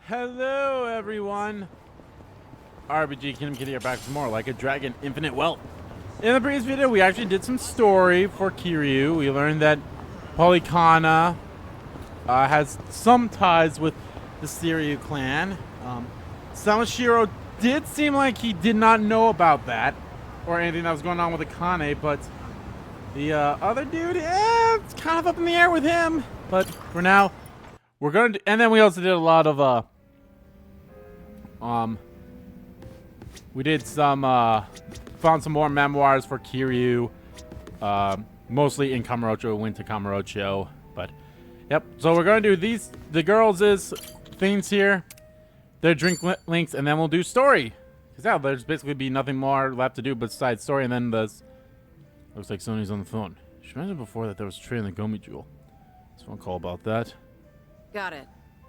Hello, everyone. RBG Kingdom Kitty are back with more Like a Dragon Infinite Wealth. In the previous video, we actually did some story for Kiryu. We learned that Polycana has some ties with the Siryu clan. Samashiro did seem like he did not know about that or anything that was going on with Akane, but the other dude, it's kind of up in the air with him. But for now, we're going to, and then we also did a lot of we did some found some more memoirs for Kiryu, mostly in Kamurocho, went to Kamurocho, but yep. So we're going to do the girls' things here, their drink links, and then we'll do story. Because yeah, there's basically be nothing more left to do besides story, and then looks like Sony's on the phone. She mentioned before that there was a trade in the Gomi Jewel. Just want to call about that. Got it.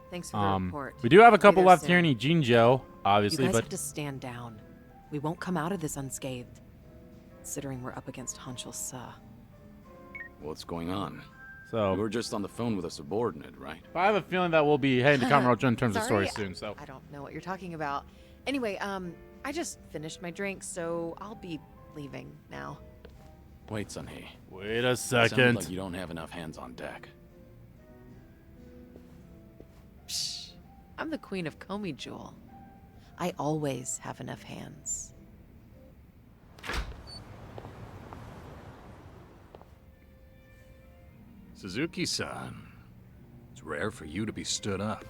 Thanks for the report. We do have a couple left soon. here in Ijinjo, obviously, you guys but have to stand down. We won't come out of this unscathed, considering we're up against Hanshul Sa. What's going on? so We were just on the phone with a subordinate, right? I have a feeling that we'll be heading to Kamurocho in terms of story soon. So I don't know what you're talking about. Anyway, I just finished my drink, so I'll be leaving now. Wait, Sunhee. wait a Sounds second. like you don't have enough hands on deck. Psh, I'm the queen of Komi Jewel. I always have enough hands. Suzuki-san, it's rare for you to be stood up.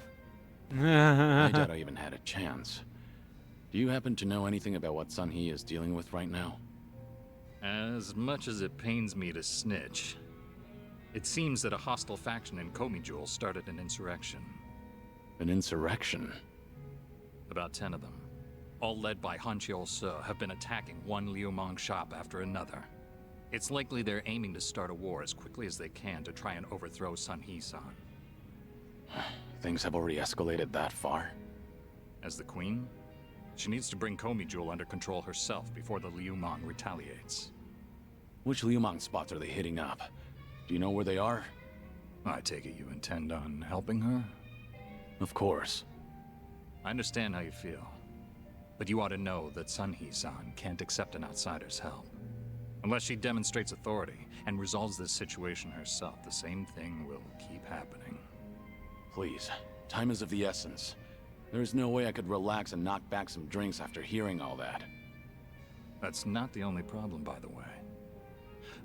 I doubt I even had a chance. Do you happen to know anything about what Sunhee is dealing with right now? As much as it pains me to snitch, it seems that a hostile faction in Komi Jewel started an insurrection. An insurrection? About 10 of them, all led by Hanshul Sa, have been attacking one Liumang shop after another. It's likely they're aiming to start a war as quickly as they can to try and overthrow Sunhee-san. Things have already escalated that far? As the queen, she needs to bring Komi Jewel under control herself before the Liumang retaliates. Which Liumang spots are they hitting up? Do you know where they are? I take it you intend on helping her? Of course. I understand how you feel, but you ought to know that Sunhee-san can't accept an outsider's help. Unless she demonstrates authority and resolves this situation herself, the same thing will keep happening. Please, time is of the essence. There's no way I could relax and knock back some drinks after hearing all that. That's not the only problem, by the way.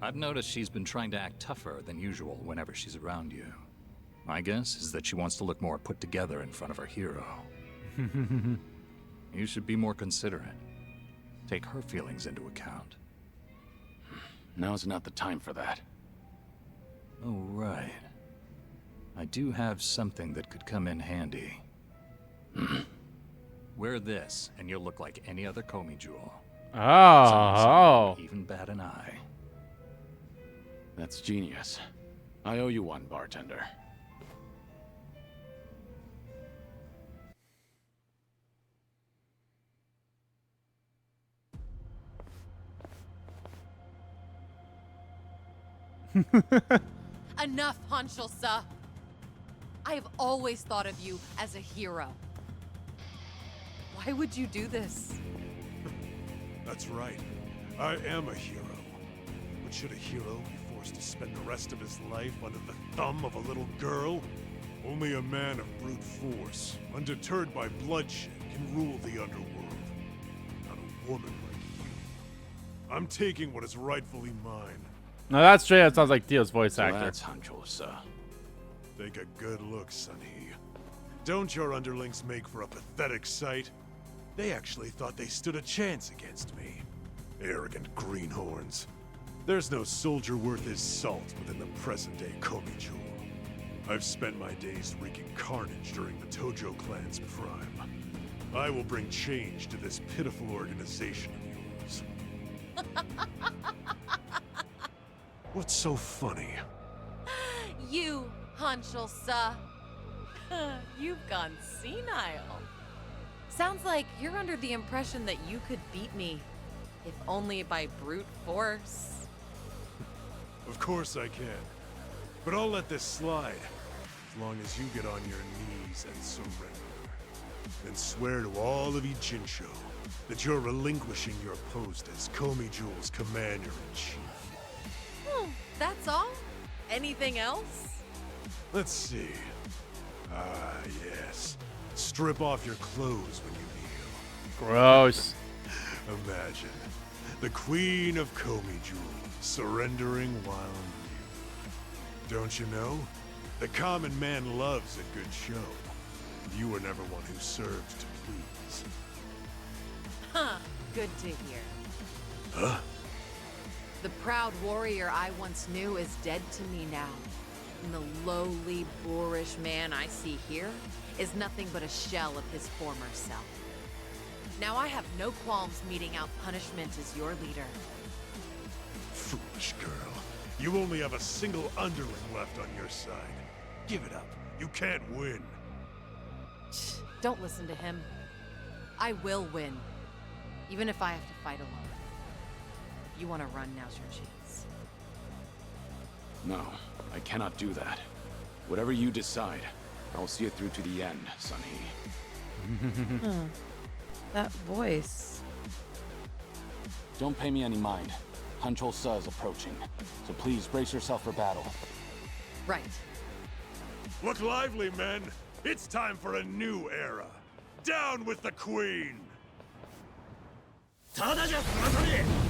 I've noticed she's been trying to act tougher than usual whenever she's around you. My guess is that she wants to look more put together in front of her hero. You should be more considerate. Take her feelings into account. Now's not the time for that. Oh, right. I do have something that could come in handy. Wear this, and you'll look like any other Komi Jewel. Oh. Even bat an eye. That's genius. I owe you one, bartender. Enough, Hanshul Sa. I have always thought of you as a hero. Why would you do this? That's right. I am a hero. But should a hero be forced to spend the rest of his life under the thumb of a little girl? Only a man of brute force, undeterred by bloodshed, can rule the underworld. Not a woman like you. I'm taking what is rightfully mine. No, that's straight. That sounds like Dio's voice So actor. that's Hanshul Sa. Take a good look, Sunhee. Don't your underlings make for a pathetic sight? They actually thought they stood a chance against me. Arrogant greenhorns. There's no soldier worth his salt within the present-day Komi Jewel. I've spent my days wreaking carnage during the Tojo clan's prime. I will bring change to this pitiful organization of yours. What's so funny? You, Hanshul Sa. You've gone senile. Sounds like you're under the impression that you could beat me, if only by brute force. Of course I can. But I'll let this slide, as long as you get on your knees and surrender. and swear to all of Ichincho that you're relinquishing your post as Komi Jewel's commander-in-chief. That's all? Anything else? Let's see. Ah, yes. Strip off your clothes when you kneel. Gross. Imagine the Queen of Komi Jewel surrendering while kneeling. Don't you know? The common man loves a good show. You were never one who served to please. Huh, good to hear. Huh? The proud warrior I once knew is dead to me now. And the lowly, boorish man I see here is nothing but a shell of his former self. Now I have no qualms meting out punishment as your leader. Foolish girl. You only have a single underling left on your side. Give it up. You can't win. Shh, don't listen to him. I will win. Even if I have to fight alone. If you want to run, now's your chance. No, I cannot do that. Whatever you decide, I will see it through to the end, Sunhee. That voice. Don't pay me any mind. Hanchol Sa is approaching, so please brace yourself for battle. Right. Look lively, men. It's time for a new era. Down with the Queen!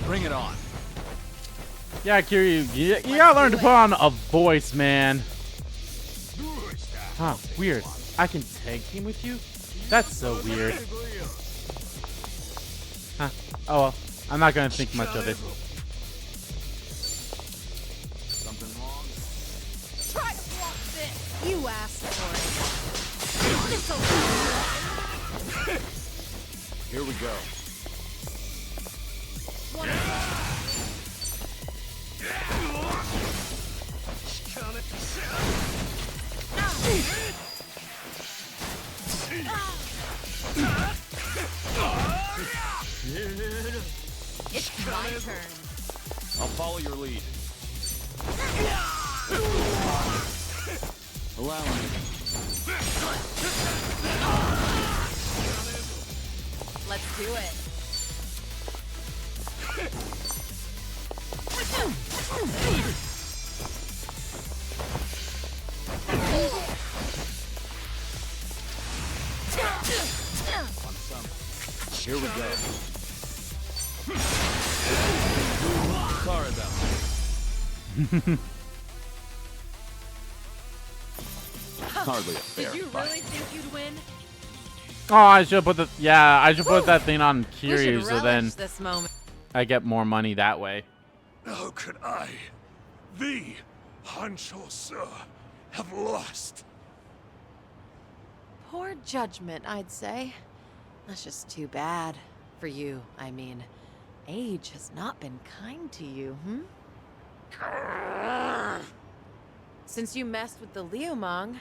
Bring it on. Yeah, Kiryu, you gotta learn to put on a voice, man. Huh, weird. I can tag team with you? That's so weird. Huh. Oh well, I'm not gonna think much of it. Something wrong? Try to block this! You asked for it. Here we go. It's my turn. I'll follow your lead. Allow me. Let's do it. On some. Here we go. Sorry about that. Hardly a fair Did you fight. really think you'd win? Oh, I should put I should put that thing on We Kiryu should so then relish this moment. I get more money that way. How could I, the Hanchol Sa, have lost? Poor judgment, I'd say. That's just too bad. For you, I mean. Age has not been kind to you, Since you messed with the Liumang,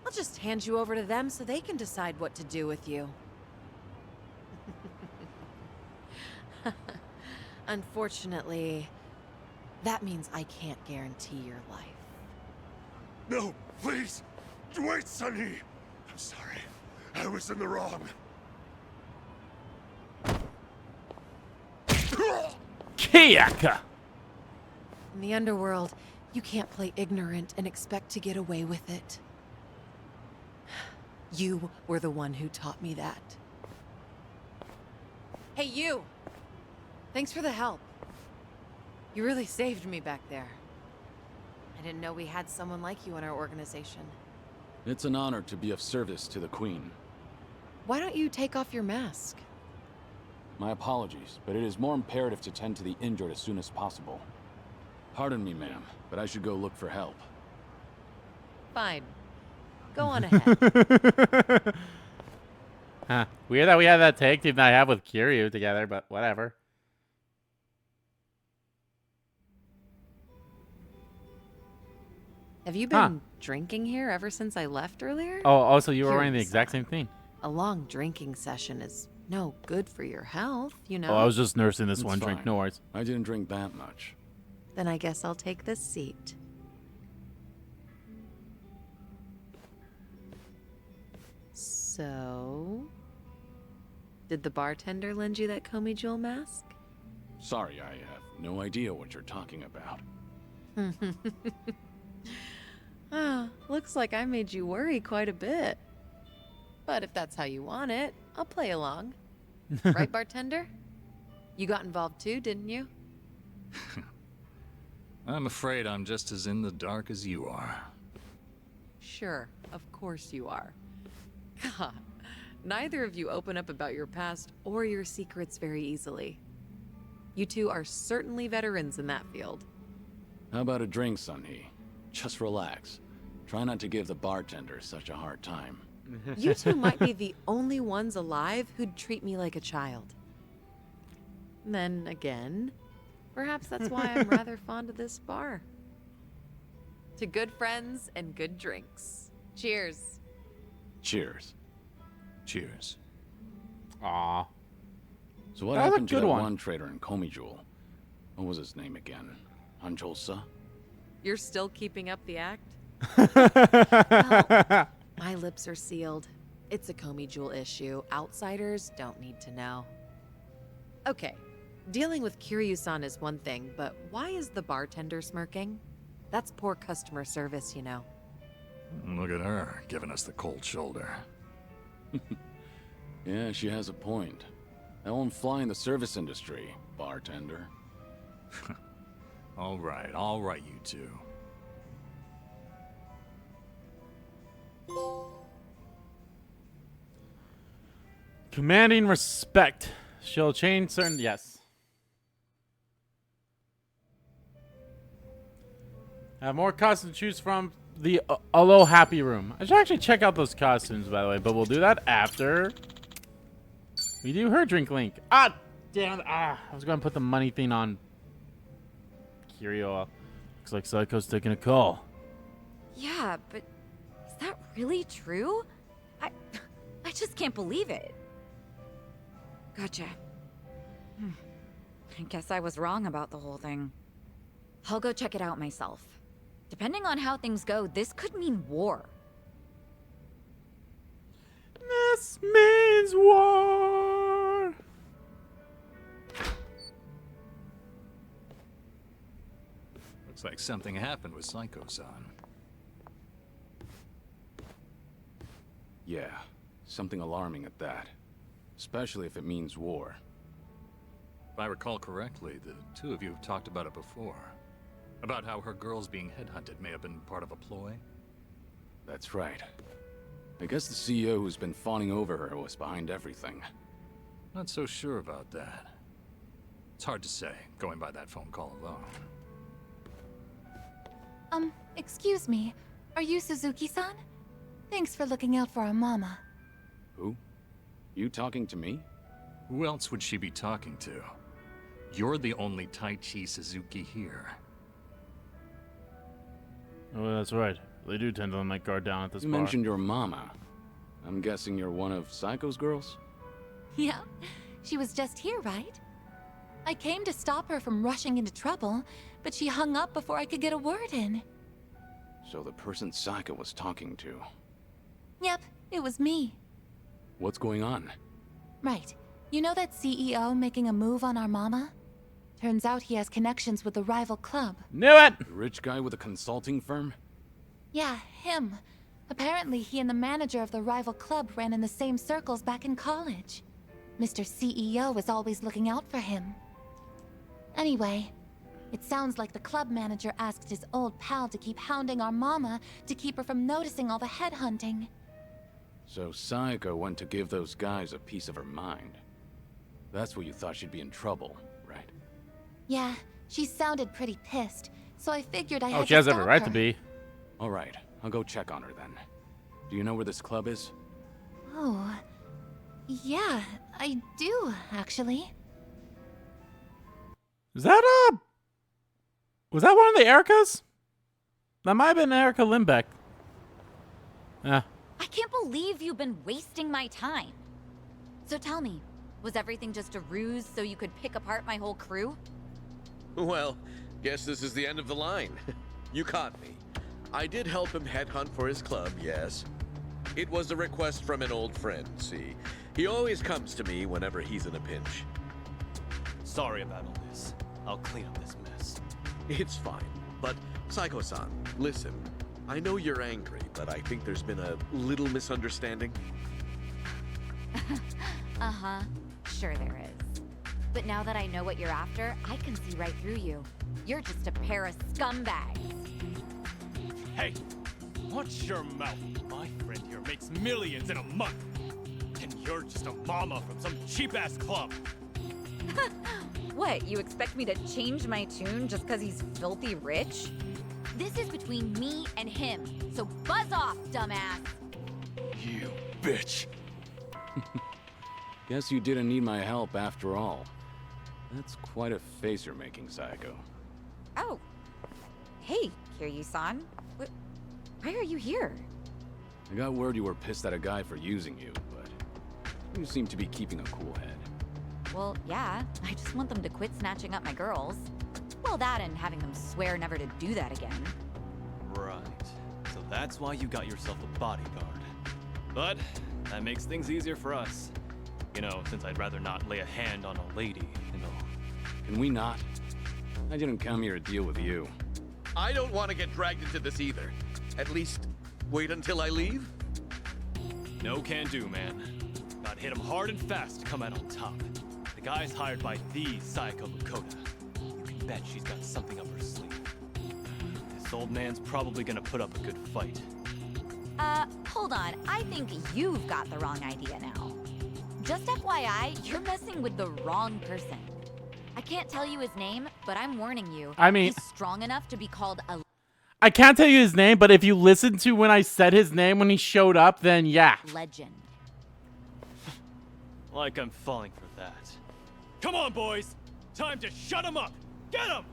I'll just hand you over to them so they can decide what to do with you. Unfortunately, that means I can't guarantee your life. No, please! Wait, Sunhee! I'm sorry. I was in the wrong. Kiyaka! In the underworld, you can't play ignorant and expect to get away with it. You were the one who taught me that. Hey, you! Thanks for the help. You really saved me back there. I didn't know we had someone like you in our organization. It's an honor to be of service to the Queen. Why don't you take off your mask? My apologies, but it is more imperative to tend to the injured as soon as possible. Pardon me, ma'am, but I should go look for help. Fine. Go on ahead. Huh. Weird that we had that tag team that I have with Kiryu together, but whatever. Have you been drinking here ever since I left earlier? Oh, also you were wearing the Curious, exact same thing. A long drinking session is no good for your health, you know? Oh, I was just nursing this It's one drink. fine. No worries. I didn't drink that much. Then I guess I'll take this seat. So, Did the bartender lend you that Komi Jewel mask? Sorry, I have no idea what you're talking about. Ah, looks like I made you worry quite a bit. But if that's how you want it, I'll play along. Right, bartender? You got involved too, didn't you? I'm afraid I'm just as in the dark as you are. Sure, of course you are. God, neither of you open up about your past or your secrets very easily. You two are certainly veterans in that field. How about a drink, Sunhee? Just relax. Try not to give the bartender such a hard time. You two might be the only ones alive who'd treat me like a child. Then again, perhaps that's why I'm rather fond of this bar. To good friends and good drinks. Cheers. Cheers. Cheers. Aw. So what That was a happened to good that one. one trader in Komi Jewel? What was his name again? Hanjolsa? You're still keeping up the act? My lips are sealed. It's a Komi Jewel issue. Outsiders don't need to know. Okay, dealing with Kiryu-san is one thing, but why is the bartender smirking? That's poor customer service, you know. Look at her, giving us the cold shoulder. Yeah, she has a point. That won't fly in the service industry, bartender. All right, you two. Commanding respect. She'll change certain. Yes. Have more costumes to choose from the Alo Happy Room. I should actually check out those costumes, by the way, but we'll do that after we do her drink link. Ah, damn it. I was going to put the money thing on Kiryu. Looks like Psycho's taking a call. Yeah, but is that really true? I just can't believe it. Gotcha. I guess I was wrong about the whole thing. I'll go check it out myself. Depending on how things go, this could mean war. This means war. Looks like something happened with Psycho-san. Yeah, something alarming at that. Especially if it means war. If I recall correctly, the two of you have talked about it before. About how her girls being headhunted may have been part of a ploy. That's right. I guess the CEO who's been fawning over her was behind everything. Not so sure about that. It's hard to say, going by that phone call alone. Excuse me. Are you Suzuki-san? Thanks for looking out for our mama. Who? You talking to me? Who else would she be talking to? You're the only Taichi Suzuki here. Oh, that's right. They do tend to let my guard down at this You bar. mentioned your mama. I'm guessing you're one of Psycho's girls? Yeah, she was just here, right? I came to stop her from rushing into trouble, but she hung up before I could get a word in. So the person Psycho was talking to. Yep, it was me. What's going on? Right. You know that CEO making a move on our mama? Turns out he has connections with the rival club. Knew it! The rich guy with a consulting firm? Yeah, him. Apparently he and the manager of the rival club ran in the same circles back in college. Mr. CEO was always looking out for him. Anyway, it sounds like the club manager asked his old pal to keep hounding our mama to keep her from noticing all the headhunting. So Psycho went to give those guys a piece of her mind. That's what you thought she'd be in trouble, right? Yeah, she sounded pretty pissed, so I figured I had Oh, to she has every stop right her. to be. Alright, I'll go check on her then. Do you know where this club is? Oh, yeah, I do, actually. Is that was that one of the Ericas? That might have been Erica Limbeck. Yeah. I can't believe you've been wasting my time. So tell me, was everything just a ruse so you could pick apart my whole crew? Well, guess this is the end of the line. You caught me. I did help him headhunt for his club, yes. It was a request from an old friend, see. He always comes to me whenever he's in a pinch. Sorry about all this. I'll clean up this mess. It's fine. But, Psycho-san, listen. I know you're angry, but I think there's been a little misunderstanding. Uh-huh. Sure there is. But now that I know what you're after, I can see right through you. You're just a pair of scumbags. Hey! Watch your mouth. My friend here makes millions in a month. And you're just a mama from some cheap-ass club. What, you expect me to change my tune just because he's filthy rich? This is between me and him, so buzz off, dumbass! You bitch! Guess you didn't need my help after all. That's quite a face you're making, Psycho. Oh. Hey, Kiryu-san. Why are you here? I got word you were pissed at a guy for using you, but you seem to be keeping a cool head. Well, yeah. I just want them to quit snatching up my girls. Well, that and having them swear never to do that again. Right. So that's why you got yourself a bodyguard. But that makes things easier for us. You know, since I'd rather not lay a hand on a lady and all. Can we not? I didn't come here to deal with you. I don't want to get dragged into this either. At least, wait until I leave? No can do, man. Gotta hit him hard and fast to come out on top. The guy's hired by the Psycho Makoto. You can bet she's got something up her sleeve. This old man's probably gonna put up a good fight. Hold on. I think you've got the wrong idea now. Just FYI, you're messing with the wrong person. I can't tell you his name, but I'm warning you. I mean, he's strong enough to be called a I can't tell you his name, but if you listen to when I said his name when he showed up, then yeah. legend. Like I'm falling for that. Come on, boys! Time to shut him up! Get him!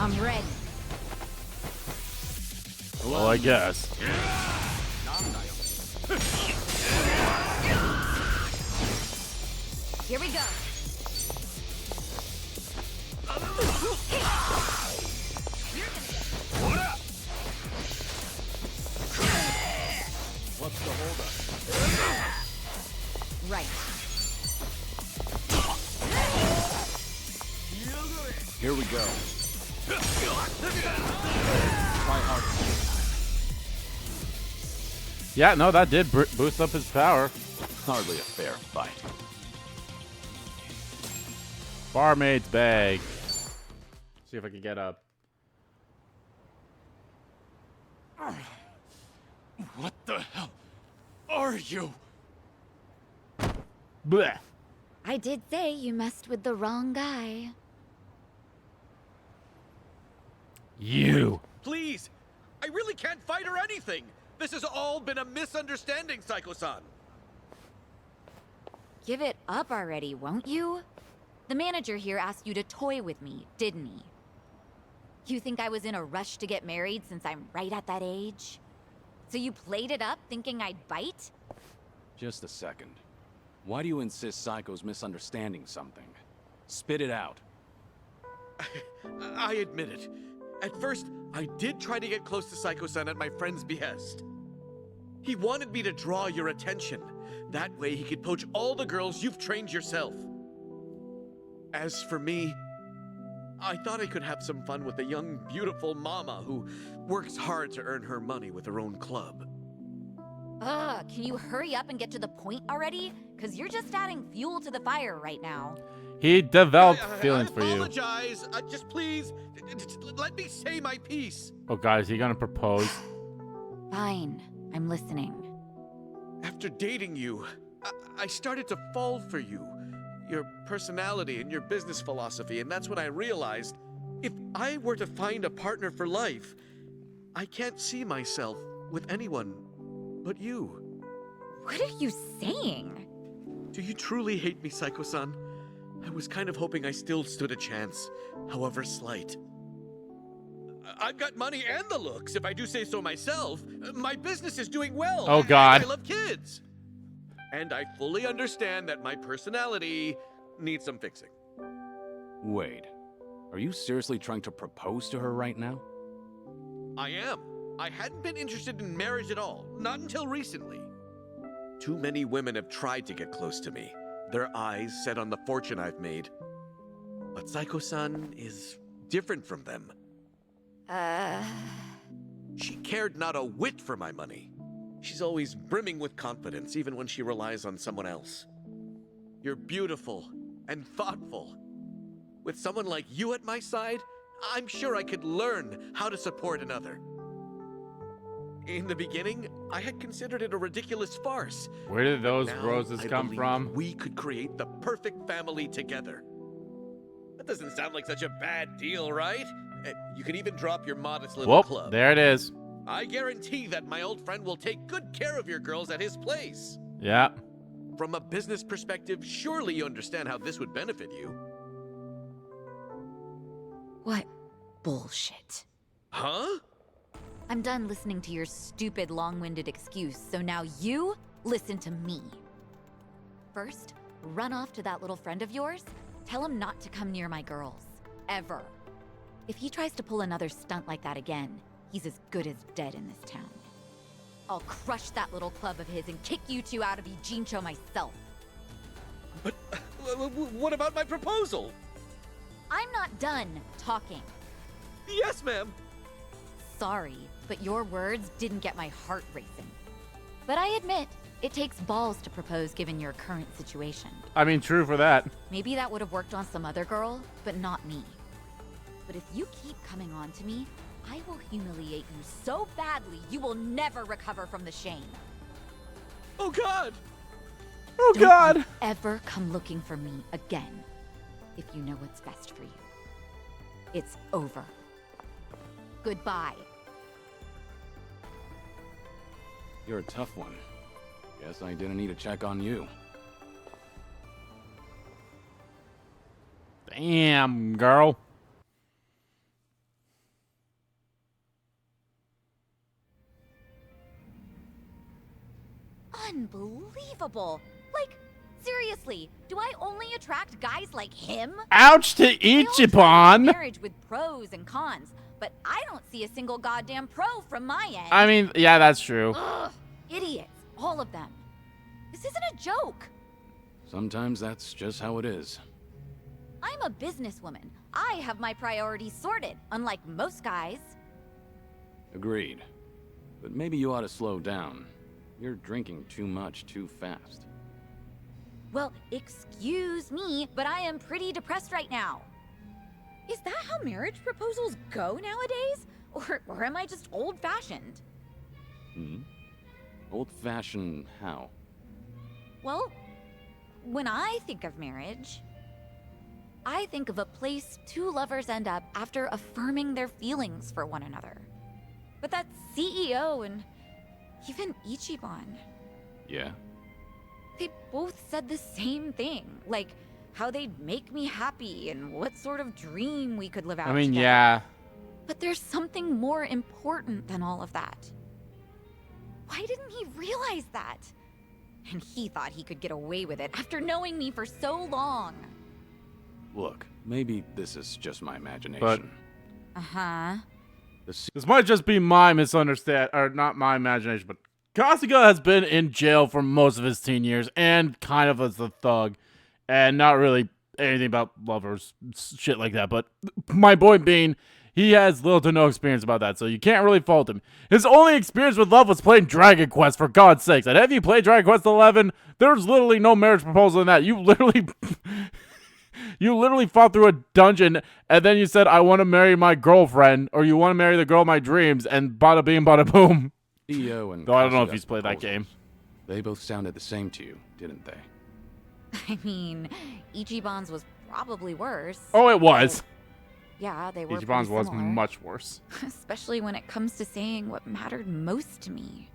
I'm ready. Well, I guess. Here we go. What's the holdup? Right. Here we go. Try hard. Yeah, no, that did boost up his power. Hardly a fair fight. Barmaid's bag. See if I can get up. What the hell are you? Blech. I did say you messed with the wrong guy. You. Please! I really can't fight or anything! This has all been a misunderstanding, Psycho-san! Give it up already, won't you? The manager here asked you to toy with me, didn't he? You think I was in a rush to get married since I'm right at that age? So you played it up thinking I'd bite? Just a second. Why do you insist Psycho's misunderstanding something? Spit it out. I admit it. At first, I did try to get close to Psycho-san at my friend's behest. He wanted me to draw your attention. That way he could poach all the girls you've trained yourself. As for me, I thought I could have some fun with a young, beautiful mama who works hard to earn her money with her own club. Ugh, can you hurry up and get to the point already? Because you're just adding fuel to the fire right now. He developed feelings for I you. apologize. Just please, let me say my piece. Oh, God, is he gonna propose? Fine, I'm listening. After dating you, I started to fall for you. Your personality and your business philosophy, and that's when I realized if I were to find a partner for life, I can't see myself with anyone but you. What are you saying? Do you truly hate me, Psycho-san? I was kind of hoping I still stood a chance, however slight. I've got money and the looks, if I do say so myself. My business is doing well. Oh, God. And I love kids. And I fully understand that my personality needs some fixing. Wait. Are you seriously trying to propose to her right now? I am. I hadn't been interested in marriage at all, not until recently. Too many women have tried to get close to me, their eyes set on the fortune I've made. But Saiko-san is different from them. She cared not a whit for my money. She's always brimming with confidence, even when she relies on someone else. You're beautiful and thoughtful. With someone like you at my side, I'm sure I could learn how to support another. In the beginning, I had considered it a ridiculous farce. Where did those Now, roses I come believe from? We could create the perfect family together. That doesn't sound like such a bad deal, right? You can even drop your modest little Whoop, club. there it is. I guarantee that my old friend will take good care of your girls at his place. Yeah. From a business perspective, surely you understand how this would benefit you. What bullshit. Huh? I'm done listening to your stupid, long-winded excuse, so now you listen to me. First, run off to that little friend of yours. Tell him not to come near my girls. Ever. If he tries to pull another stunt like that again, he's as good as dead in this town. I'll crush that little club of his and kick you two out of Ijincho myself. But what about my proposal? I'm not done talking. Yes, ma'am. Sorry, but your words didn't get my heart racing. But I admit, it takes balls to propose given your current situation. I mean, true for that. Maybe that would have worked on some other girl, but not me. But if you keep coming on to me, I will humiliate you so badly you will never recover from the shame. Oh, God! Oh, Don't God! you ever come looking for me again, if you know what's best for you. It's over. Goodbye. You're a tough one. Guess I didn't need to check on you. Damn, girl. Unbelievable. Like, seriously, do I only attract guys like him? Ouch to They all try Ichiban! marriage with pros and cons, but I don't see a single goddamn pro from my end. I mean, yeah, that's true. Ugh, idiots, all of them. This isn't a joke. Sometimes that's just how it is. I'm a businesswoman. I have my priorities sorted, unlike most guys. Agreed. But maybe you ought to slow down. You're drinking too much too fast. Well, excuse me, but I am pretty depressed right now. Is that how marriage proposals go nowadays? Or am I just old-fashioned? Old-fashioned how? Well, when I think of marriage, I think of a place two lovers end up after affirming their feelings for one another. But that CEO and even Ichiban, Yeah? they both said the same thing. Like, how they'd make me happy and what sort of dream we could live out I mean, together. yeah. But there's something more important than all of that. Why didn't he realize that? And he thought he could get away with it after knowing me for so long. Look, maybe this is just my imagination. But- Uh-huh. This might just be my misunderstand, or not my imagination, but Kasuga has been in jail for most of his teen years and kind of as a thug, and not really anything about lovers, shit like that. But my point being, he has little to no experience about that, so you can't really fault him. His only experience with love was playing Dragon Quest, for God's sakes. And have you played Dragon Quest 11? There's literally no marriage proposal in that. You literally... You literally fought through a dungeon, and then you said, I want to marry my girlfriend, or you want to marry the girl of my dreams, and bada bing, bada boom. CEO and Though I don't know if Kasuga's he's played that proposals. game. They both sounded the same to you, didn't they? I mean, Ichiban's was probably worse. Oh, it was. Yeah, they were Ichiban's pretty was similar. much worse. Especially when it comes to saying what mattered most to me.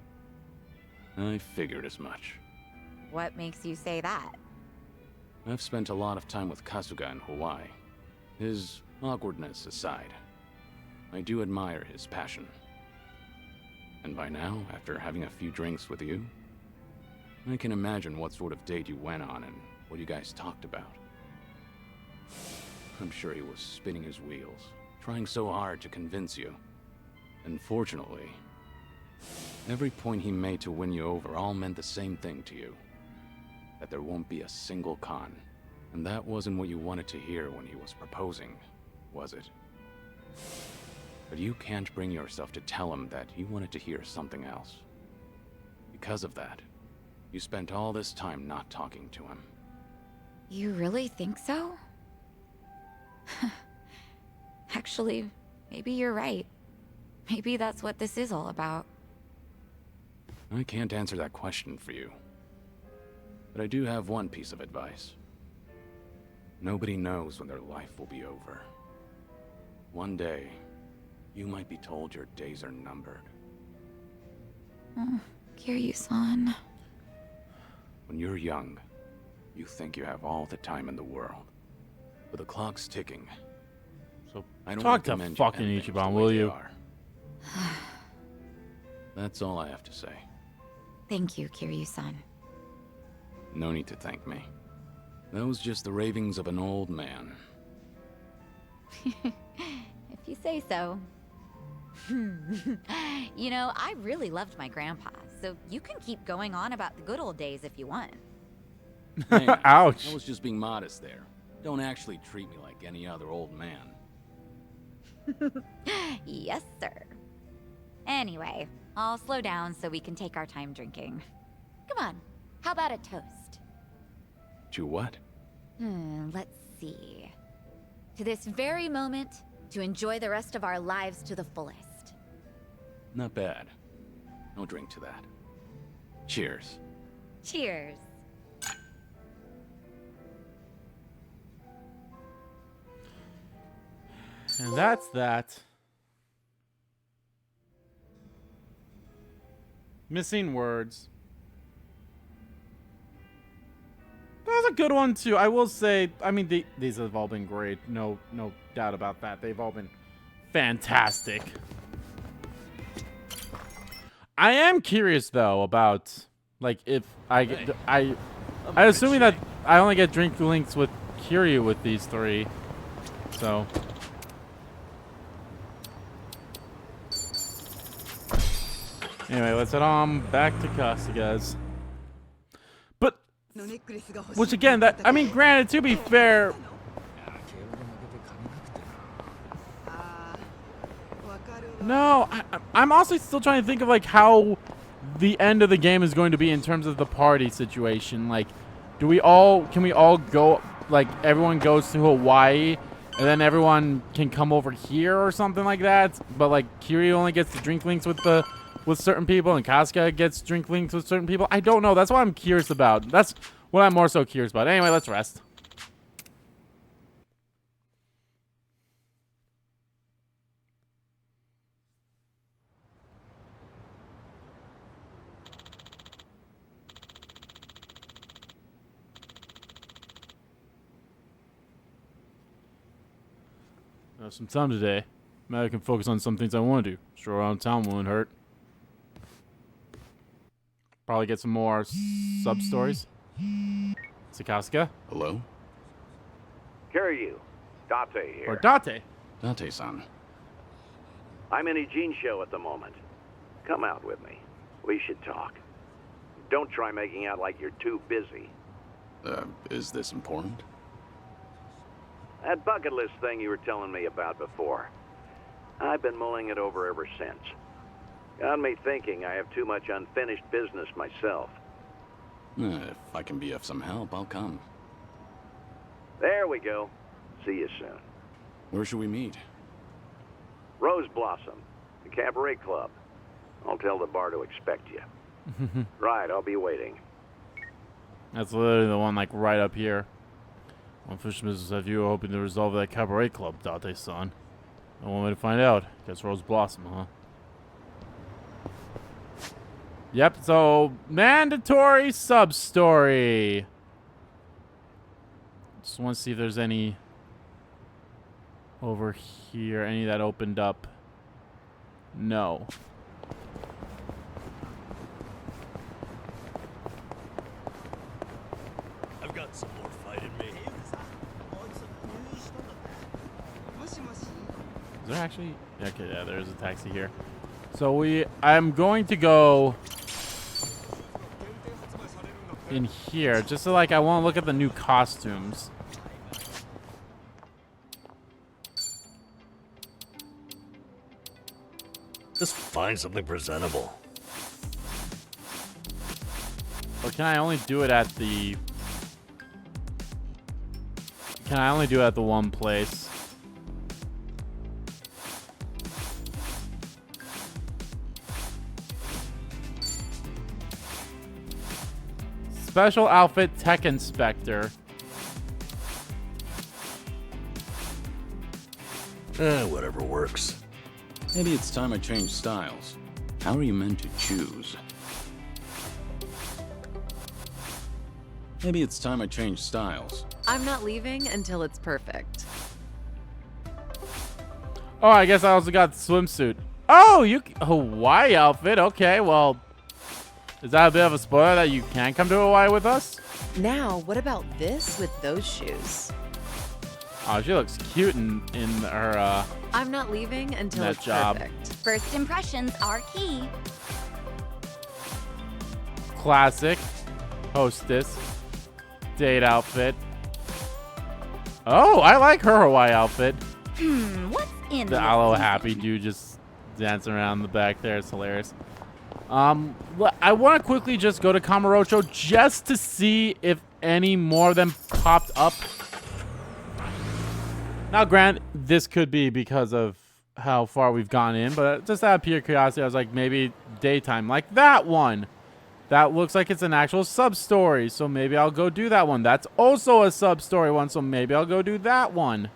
I figured as much. What makes you say that? I've spent a lot of time with Kasuga in Hawaii. His awkwardness aside, I do admire his passion. And by now, after having a few drinks with you, I can imagine what sort of date you went on and what you guys talked about. I'm sure he was spinning his wheels, trying so hard to convince you. And fortunately, Every point he made to win you over all meant the same thing to you. That there won't be a single con. And that wasn't what you wanted to hear when he was proposing, was it? But you can't bring yourself to tell him that you wanted to hear something else. Because of that, you spent all this time not talking to him. You really think so? Actually, maybe you're right. Maybe that's what this is all about. I can't answer that question for you. But I do have one piece of advice. Nobody knows when their life will be over. One day, you might be told your days are numbered. Kiryu-san. When you're young, you think you have all the time in the world. But the clock's ticking. So I don't talk to recommend fucking end things the Ichiban, way will they you? are. That's all I have to say. Thank you, Kiryu-san. No need to thank me. That was just the ravings of an old man. If you say so. You know, I really loved my grandpa, so you can keep going on about the good old days if you want. Hey, Ouch. I was just being modest there. Don't actually treat me like any other old man. Yes, sir. Anyway, I'll slow down so we can take our time drinking. Come on, how about a toast? To what? Let's see. To this very moment, to enjoy the rest of our lives to the fullest. Not bad. No drink to that. Cheers. Cheers. And that's that. Missing words. That was a good one too. I will say. I mean, these have all been great. No doubt about that. They've all been fantastic. I am curious though about like if I assuming that I only get drink links with Kiryu with these three. So. Anyway, let's head on back to Kasuga's. But, which again, that, I mean, granted, to be fair, no, I'm also still trying to think of, like, how the end of the game is going to be in terms of the party situation. Like, can we all go, like, everyone goes to Hawaii, and then everyone can come over here or something like that? But, like, Kiryu only gets the drink links with certain people, and Kasuga gets drink links with certain people. I don't know. That's what I'm curious about. That's what I'm more so curious about. Anyway, let's rest. I have some time today. Maybe I can focus on some things I want to do. Stroll around town won't hurt. Probably get some more sub-stories. Kasuga? Hello? Kiryu, Date here. Or Date. Date-san. I'm in Ijin show at the moment. Come out with me. We should talk. Don't try making out like you're too busy. Is this important? That bucket list thing you were telling me about before. I've been mulling it over ever since. Got me thinking I have too much unfinished business myself. If I can be of some help, I'll come. There we go. See you soon. Where should we meet? Rose Blossom, the cabaret club. I'll tell the bar to expect you. Right, I'll be waiting. That's literally the one, like, right up here. Unfinished business have you hoping to resolve that cabaret club, Date-san? I want me to find out. Guess Rose Blossom, huh? Yep, so mandatory sub-story. Just want to see if there's any over here. Any that opened up. No. I've got some more fight in me. Is there actually? Okay, yeah, there's a taxi here. So I'm going to go in here just so like I want to look at the new costumes. Just find something presentable. Or can I only do it at the... Can I only do it at the one place? Special outfit tech inspector. Whatever works. Maybe it's time I change styles. How are you meant to choose? Maybe it's time I change styles. I'm not leaving until it's perfect. Oh, I guess I also got the swimsuit. Oh, Hawaii outfit. Okay, well, is that a bit of a spoiler that you can come to Hawaii with us? Now, what about this with those shoes? Oh, she looks cute in her I'm not leaving until that it's job. perfect. First impressions are key. Classic hostess date outfit. Oh, I like her Hawaii outfit. What's in The this aloe season? happy dude just dancing around in the back there. It's hilarious. I want to quickly just go to Kamurocho just to see if any more of them popped up. Now, granted, this could be because of how far we've gone in, but just out of pure curiosity, I was like, maybe daytime. Like that one. That looks like it's an actual sub-story, so maybe I'll go do that one. That's also a sub-story one, so maybe I'll go do that one.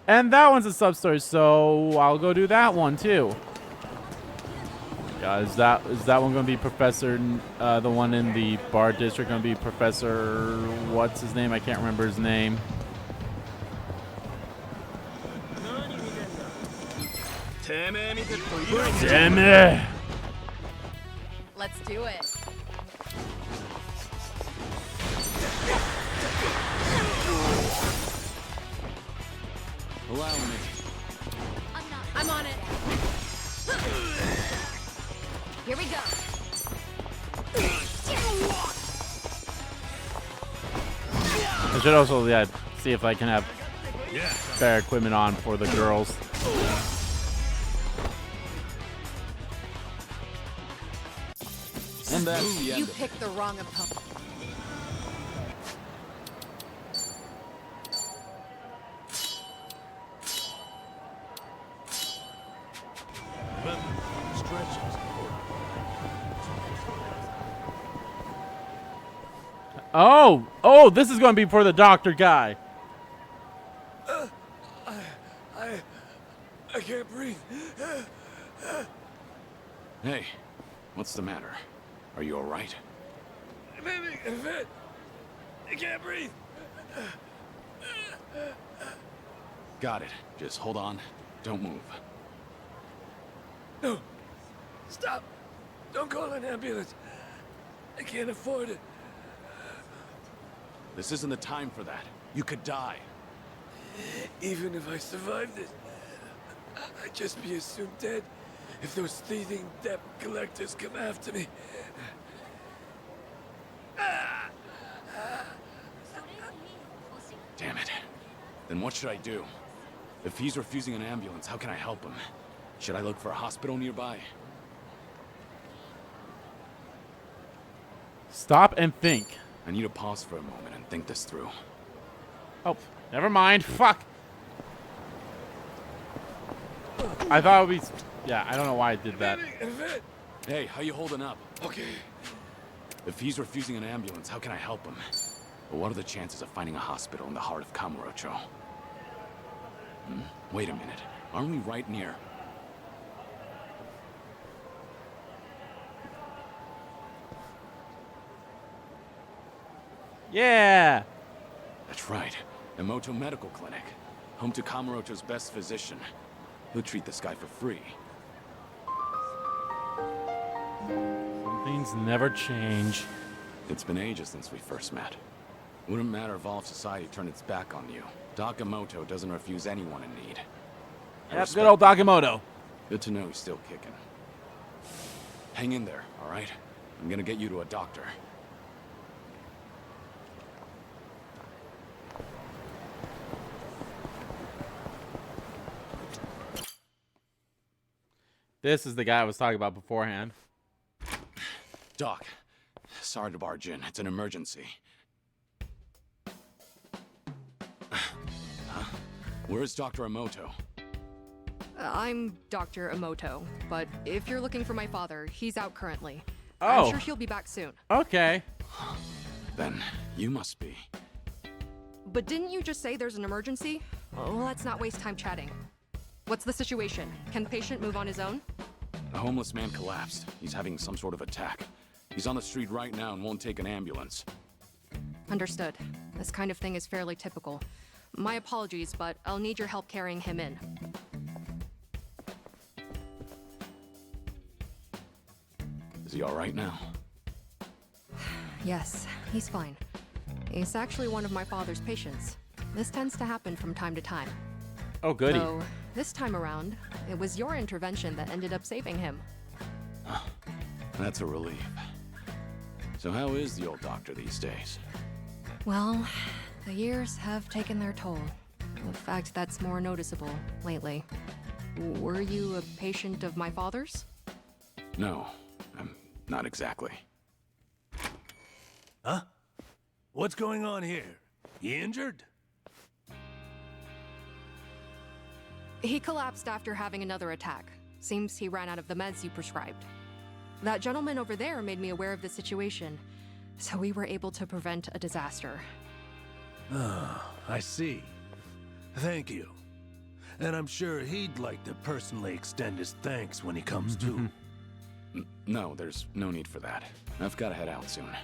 And that one's a sub-story, so I'll go do that one too. Yeah, is that one going to be Professor, the one in the bar district going to be Professor, what's his name? I can't remember his name. Damn it! Let's do it. Allow me. I'm on it. Here we go. I should also see if I can have better equipment on for the girls. And that's the You end of it. picked the wrong opponent. Oh, this is going to be for the doctor guy. I can't breathe. Hey, what's the matter? Are you all right? Maybe a bit. I can't breathe. Got it. Just hold on. Don't move. No. Stop. Don't call an ambulance. I can't afford it. This isn't the time for that. You could die. Even if I survived it, I'd just be assumed dead if those thieving debt collectors come after me. Damn it. Then what should I do? If he's refusing an ambulance, how can I help him? Should I look for a hospital nearby? Stop and think. I need to pause for a moment and think this through. Oh, never mind. Fuck. I thought it would be... Yeah, I don't know why I did that. Hey, how you holding up? Okay. If he's refusing an ambulance, how can I help him? But what are the chances of finding a hospital in the heart of Kamurocho? Wait a minute. Aren't we right near? Yeah. That's right. Emoto Medical Clinic. Home to Kamurocho's best physician. He'll treat this guy for free. Some things never change. It's been ages since we first met. Wouldn't matter if all of society turned its back on you. Doc Emoto doesn't refuse anyone in need. Yep, good old Dakamoto. Good to know he's still kicking. Hang in there, all right? I'm gonna get you to a doctor. This is the guy I was talking about beforehand. Doc, sorry to barge in. It's an emergency. Huh? Where's Dr. Emoto? I'm Dr. Emoto, but if you're looking for my father, he's out currently. Oh. I'm sure he'll be back soon. Okay. Then you must be. But didn't you just say there's an emergency? Well, let's not waste time chatting. What's the situation? Can the patient move on his own? A homeless man collapsed. He's having some sort of attack. He's on the street right now and won't take an ambulance. Understood. This kind of thing is fairly typical. My apologies, but I'll need your help carrying him in. Is he all right now? Yes, he's fine. He's actually one of my father's patients. This tends to happen from time to time. Oh, goody. Though, this time around, it was your intervention that ended up saving him. That's a relief. So how is the old doctor these days? Well, the years have taken their toll. In fact, that's more noticeable lately. Were you a patient of my father's? No, not exactly. Huh? What's going on here? You injured? He collapsed after having another attack. Seems he ran out of the meds you prescribed. That gentleman over there made me aware of the situation, so we were able to prevent a disaster. Ah, I see. Thank you. And I'm sure he'd like to personally extend his thanks when he comes to. No, there's no need for that. I've got to head out soon.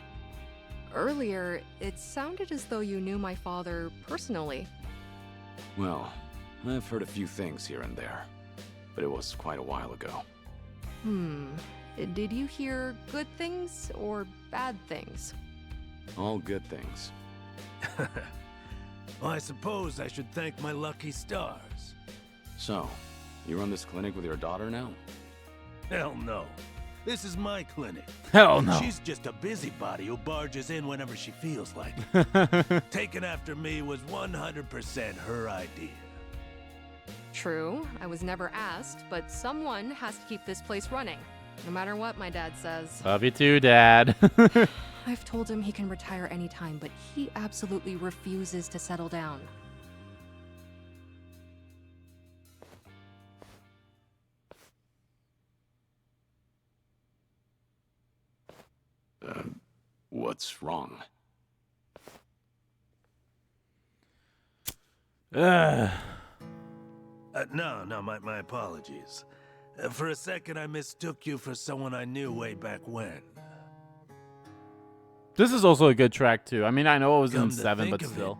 Earlier, it sounded as though you knew my father personally. Well, I've heard a few things here and there, but it was quite a while ago. Did you hear good things or bad things? All good things. Well, I suppose I should thank my lucky stars. So, you run this clinic with your daughter now? Hell no. This is my clinic. Hell no. She's just a busybody who barges in whenever she feels like it. Taking after me was 100% her idea. True, I was never asked, but someone has to keep this place running. No matter what my dad says. Love you too, Dad. I've told him he can retire anytime, but he absolutely refuses to settle down. What's wrong? No, my apologies. For a second, I mistook you for someone I knew way back when. This is also a good track, too. I mean, I know it was Come in to 7, think but of still. it,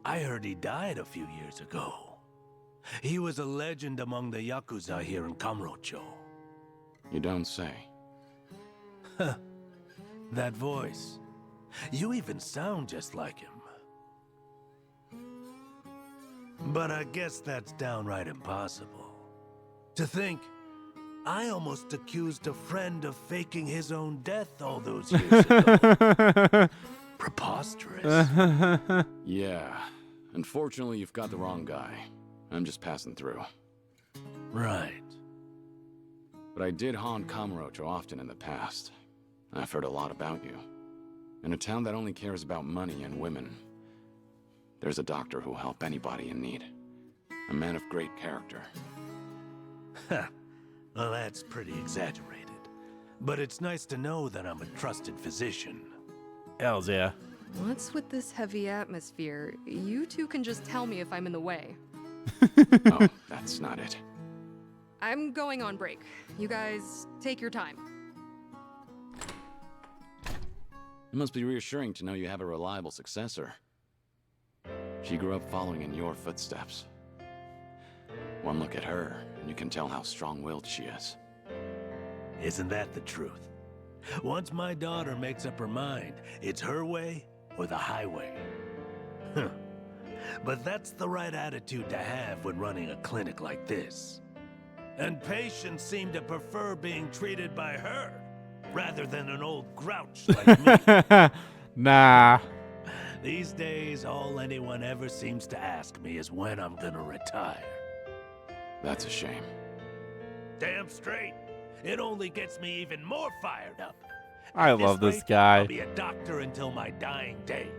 I heard he died a few years ago. He was a legend among the Yakuza here in Kamurocho. You don't say. That voice. You even sound just like him. But I guess that's downright impossible. To think, I almost accused a friend of faking his own death all those years ago. Preposterous. Yeah. Unfortunately, you've got the wrong guy. I'm just passing through. Right. But I did haunt Kamurocho often in the past. I've heard a lot about you. In a town that only cares about money and women, there's a doctor who'll help anybody in need. A man of great character. Well, that's pretty exaggerated. But it's nice to know that I'm a trusted physician. Hells yeah. What's with this heavy atmosphere? You two can just tell me if I'm in the way. Oh, that's not it. I'm going on break. You guys, take your time. It must be reassuring to know you have a reliable successor. She grew up following in your footsteps. One look at her, and you can tell how strong-willed she is. Isn't that the truth? Once my daughter makes up her mind, it's her way or the highway. But that's the right attitude to have when running a clinic like this. And patients seem to prefer being treated by her, rather than an old grouch like me. Nah. These days, all anyone ever seems to ask me is when I'm gonna retire. That's a shame. Damn straight. It only gets me even more fired up. I At love this rate, guy. I'll be a doctor until my dying day.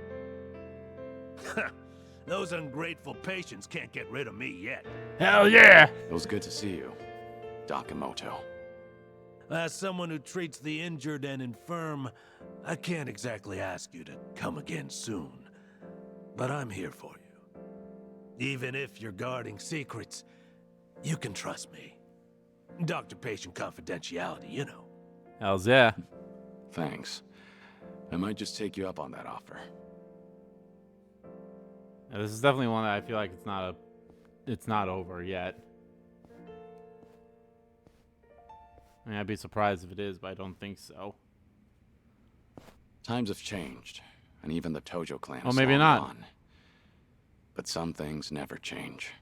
Those ungrateful patients can't get rid of me yet. Hell yeah! It was good to see you, Dakamoto. As someone who treats the injured and infirm, I can't exactly ask you to come again soon. But I'm here for you. Even if you're guarding secrets, you can trust me. Doctor-patient confidentiality, you know. Hell's yeah. Thanks. I might just take you up on that offer. Yeah, this is definitely one that I feel like it's not over yet. I mean, I'd be surprised if it is, but I don't think so. Times have changed, and even the Tojo clan Well, is maybe long not. gone. But some things never change.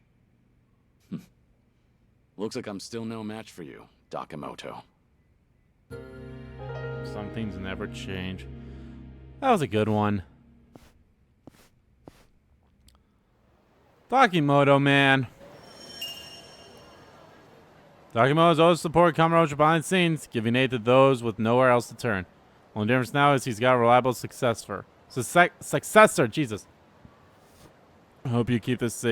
Looks like I'm still no match for you, Dakamoto. Some things never change. That was a good one. Dakimoto, man. Dakimoto's always supported Kamurocho behind the scenes, giving aid to those with nowhere else to turn. Only difference now is he's got a reliable successor. Jesus. I hope you keep this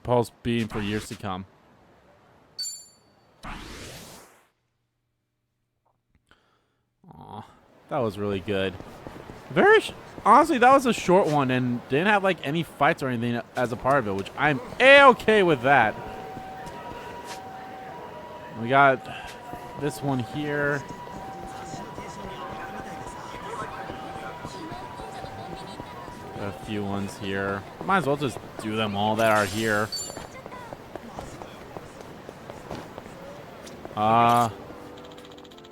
pulse beating for years to come. Aw, that was really good. Honestly, that was a short one and didn't have like any fights or anything as a part of it, which I'm A-okay with that. We got this one here. Got a few ones here. Might as well just do them all that are here.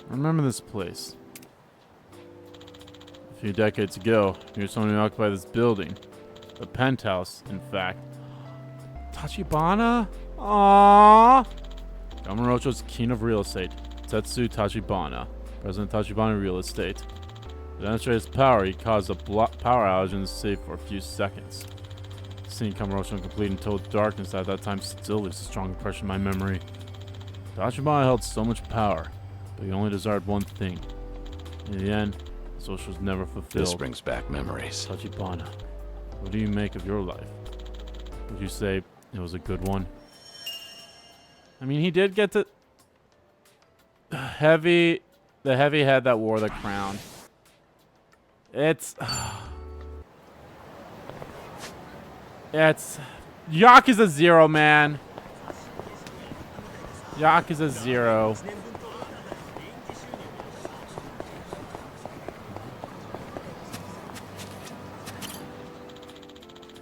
Remember this place. A few decades ago, you were someone who occupied this building. The penthouse, in fact. Tachibana? Aww. Kamurocho's king of real estate, Tetsu Tachibana, President Tachibana Real Estate. To demonstrate his power, he caused a power outage in the city for a few seconds. Seeing Kamurocho in complete and total darkness at that time still leaves a strong impression in my memory. Tachibana held so much power, but he only desired one thing. In the end, his wish was never fulfilled. This brings back memories. Tachibana, what do you make of your life? Would you say it was a good one? I mean, he did get to the heavy head that wore the crown. It's Yakuza 0, man. Yakuza 0.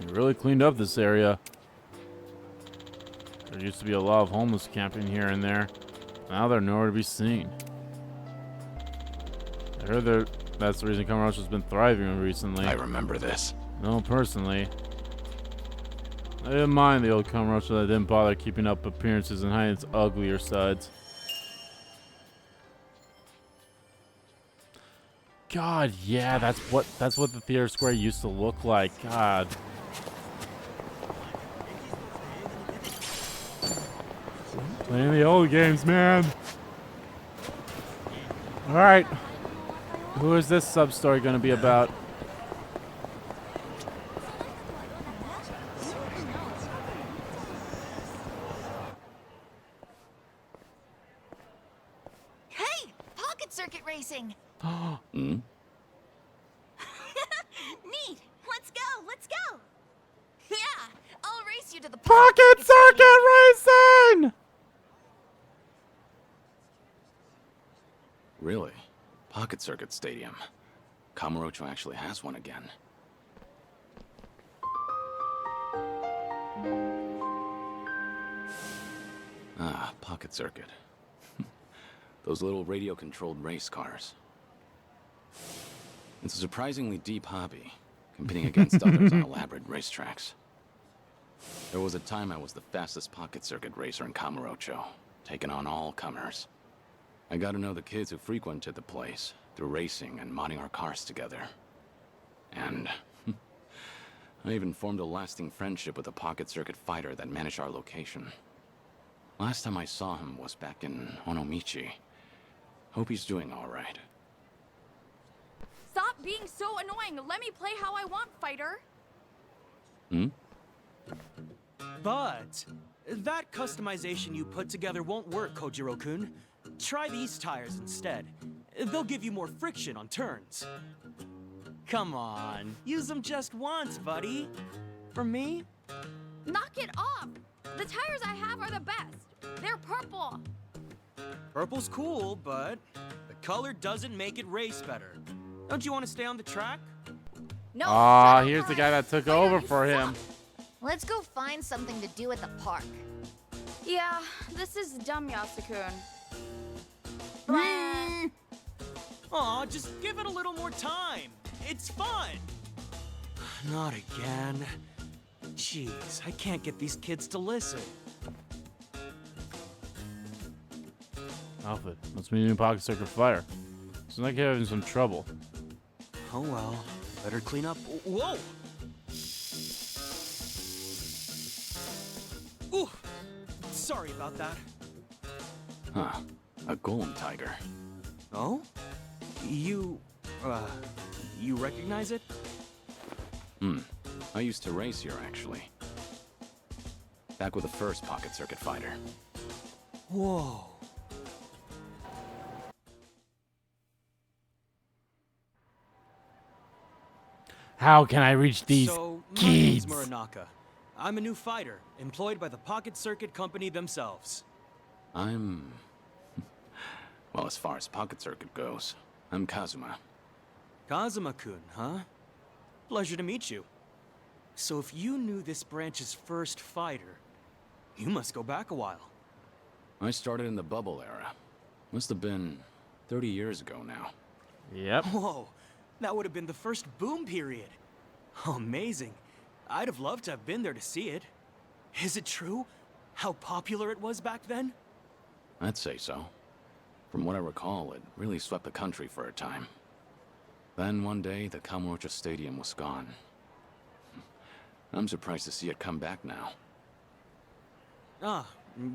He really cleaned up this area. There used to be a lot of homeless camping here and there. Now they're nowhere to be seen. I heard that's the reason Kamurocho's been thriving recently. I remember this. No, personally. I didn't mind the old Kamurocho that didn't bother keeping up appearances and hiding its uglier sides. God, yeah, that's what the theater square used to look like. God. Playing the old games, man. Alright. Who is this sub-story going to be about? Hey! Pocket circuit racing! Hmm? Neat! Let's go! Let's go! Yeah! I'll race you to the Pocket circuit racing! Really? Pocket Circuit Stadium. Kamurocho actually has one again. Ah, Pocket Circuit. Those little radio-controlled race cars. It's a surprisingly deep hobby, competing against others on elaborate racetracks. There was a time I was the fastest Pocket Circuit racer in Kamurocho, taking on all comers. I got to know the kids who frequented the place through racing and modding our cars together. And I even formed a lasting friendship with a pocket circuit fighter that managed our location. Last time I saw him was back in Onomichi. Hope he's doing all right. Stop being so annoying. Let me play how I want, fighter. But that customization you put together won't work, Kojiro-kun. Try these tires instead. They'll give you more friction on turns. Come on, use them just once, buddy. For me? Knock it off. The tires I have are the best. They're purple. Purple's cool, but the color doesn't make it race better. Don't you want to stay on the track? No. Ah, here's the guy that took over for him. Let's go find something to do at the park. Yeah, this is dumb, Yasukun. Aw, just give it a little more time. It's fun. Not again. Jeez, I can't get these kids to listen. Outfit. Must be a new pocket circuit fire. Seems like you're having some trouble. Oh well, better clean up. Whoa! Ooh, sorry about that. Huh. A golem tiger. Oh? You recognize it? I used to race here, actually. Back with the first pocket circuit fighter. Whoa. How can I reach these So, my kids? name's Muranaka. I'm a new fighter, employed by the Pocket Circuit Company themselves. I'm... Well, as far as pocket circuit goes, I'm Kazuma. Kazuma-kun, huh? Pleasure to meet you. So if you knew this branch's first fighter, you must go back a while. I started in the bubble era. Must have been 30 years ago now. Yep. Whoa, that would have been the first boom period. Oh, amazing. I'd have loved to have been there to see it. Is it true? How popular it was back then? I'd say so. From what I recall, it really swept the country for a time. Then one day, the Kamurocho Stadium was gone. I'm surprised to see it come back now. Ah,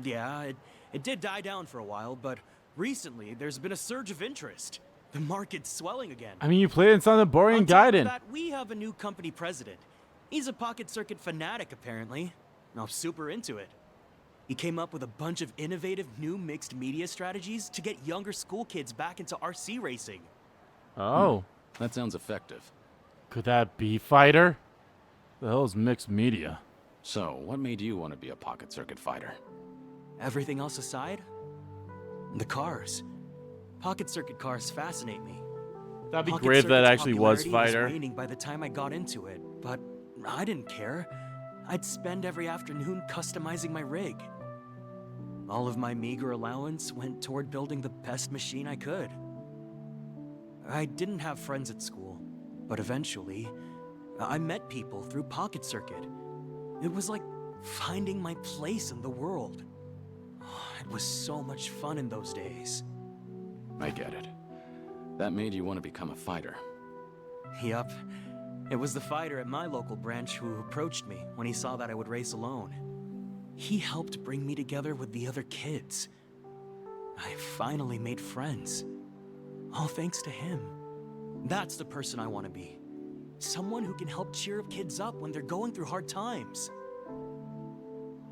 yeah, it did die down for a while, but recently there's been a surge of interest. The market's swelling again. I mean, you played in some of the boring On top of Gaiden. that, we have a new company president. He's a pocket circuit fanatic, apparently. I'm super into it. He came up with a bunch of innovative new mixed media strategies to get younger school kids back into RC racing. Oh. That sounds effective. Could that be fighter? The hell is mixed media? So, what made you want to be a pocket circuit fighter? Everything else aside, the cars. Pocket circuit cars fascinate me. That'd be Pocket great if that Circuit's actually was popularity fighter. waning by the time I got into it, but I didn't care. I'd spend every afternoon customizing my rig. All of my meager allowance went toward building the best machine I could. I didn't have friends at school, but eventually, I met people through Pocket Circuit. It was like finding my place in the world. It was so much fun in those days. I get it. That made you want to become a fighter. Yup. It was the fighter at my local branch who approached me when he saw that I would race alone. He helped bring me together with the other kids. I finally made friends. All thanks to him. That's the person I want to be. Someone who can help cheer kids up when they're going through hard times.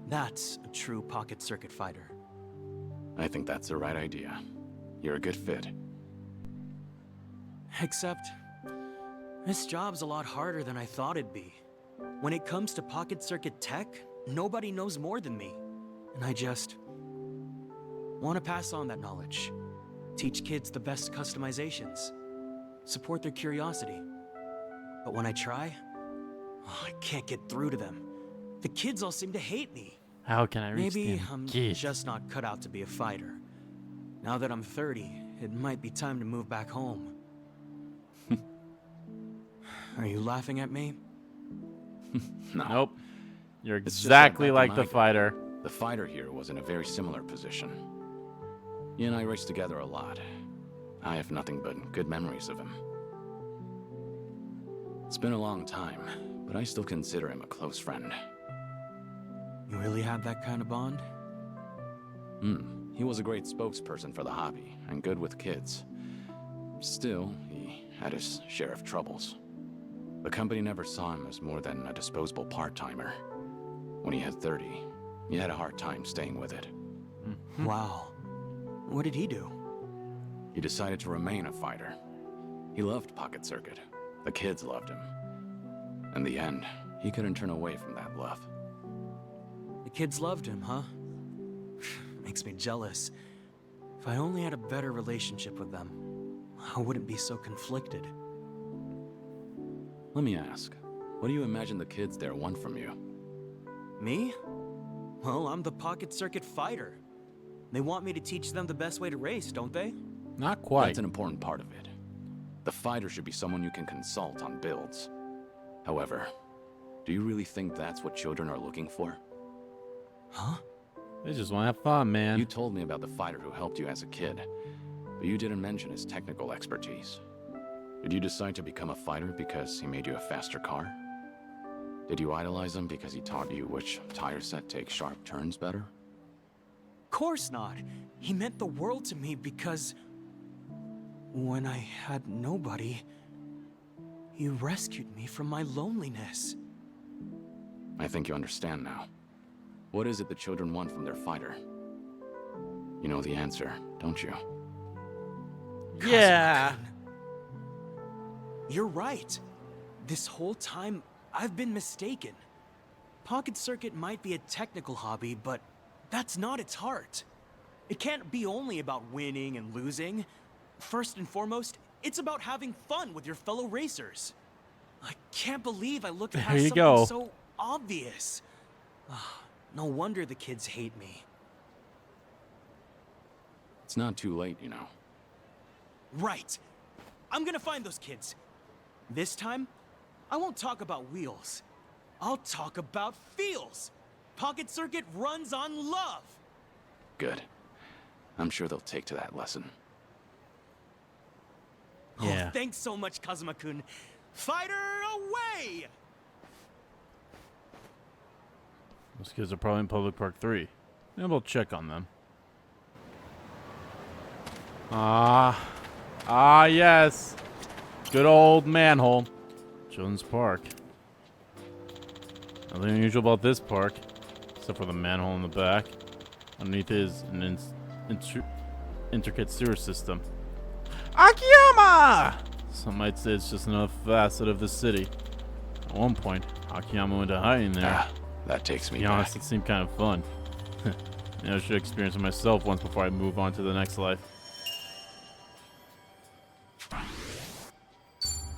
That's a true pocket circuit fighter. I think that's the right idea. You're a good fit. Except, this job's a lot harder than I thought it'd be. When it comes to pocket circuit tech, nobody knows more than me. And I just want to pass on that knowledge. Teach kids the best customizations. Support their curiosity. But when I try, I can't get through to them. The kids all seem to hate me. How can I reach Maybe them I'm kids? just not cut out to be a fighter. Now that I'm 30, it might be time to move back home. Are you laughing at me? No. Nope. You're It's just that exactly back like in the my day, fighter. The fighter here was in a very similar position. He and I raced together a lot. I have nothing but good memories of him. It's been a long time, but I still consider him a close friend. You really have that kind of bond? He was a great spokesperson for the hobby, and good with kids. Still, he had his share of troubles. The company never saw him as more than a disposable part-timer. When he had 30, he had a hard time staying with it. Wow. What did he do? He decided to remain a fighter. He loved Pocket Circuit. The kids loved him. In the end, he couldn't turn away from that love. The kids loved him, huh? Makes me jealous. If I only had a better relationship with them, I wouldn't be so conflicted. Let me ask, what do you imagine the kids there want from you? Me? Well, I'm the Pocket Circuit fighter. They want me to teach them the best way to race, don't they? Not quite. That's an important part of it. The fighter should be someone you can consult on builds. However, do you really think that's what children are looking for? Huh? They just want to have fun, man. You told me about the fighter who helped you as a kid, but you didn't mention his technical expertise. Did you decide to become a fighter because he made you a faster car? Did you idolize him because he taught you which tire set takes sharp turns better? Course not. He meant the world to me because when I had nobody, he rescued me from my loneliness. I think you understand now. What is it the children want from their fighter? You know the answer, don't you? Yeah. You're right. This whole time, I've been mistaken. Pocket Circuit might be a technical hobby, but that's not its heart. It can't be only about winning and losing. First and foremost, it's about having fun with your fellow racers. I can't believe I looked past something so obvious. No wonder the kids hate me. It's not too late, you know. Right. I'm gonna find those kids. This time, I won't talk about wheels. I'll talk about feels. Pocket Circuit runs on love. Good. I'm sure they'll take to that lesson. Yeah. Oh, thanks so much, Kazuma-kun. Fighter away! Those kids are probably in Public Park 3. Maybe we'll check on them. Yes. Good old manhole. Children's Park. Nothing unusual about this park, except for the manhole in the back. Underneath is an intricate sewer system. Akiyama! Some might say it's just another facet of the city. At one point, Akiyama went to hiding there. That takes me To be back. honest, it seemed kind of fun. I should experience it myself once before I move on to the next life.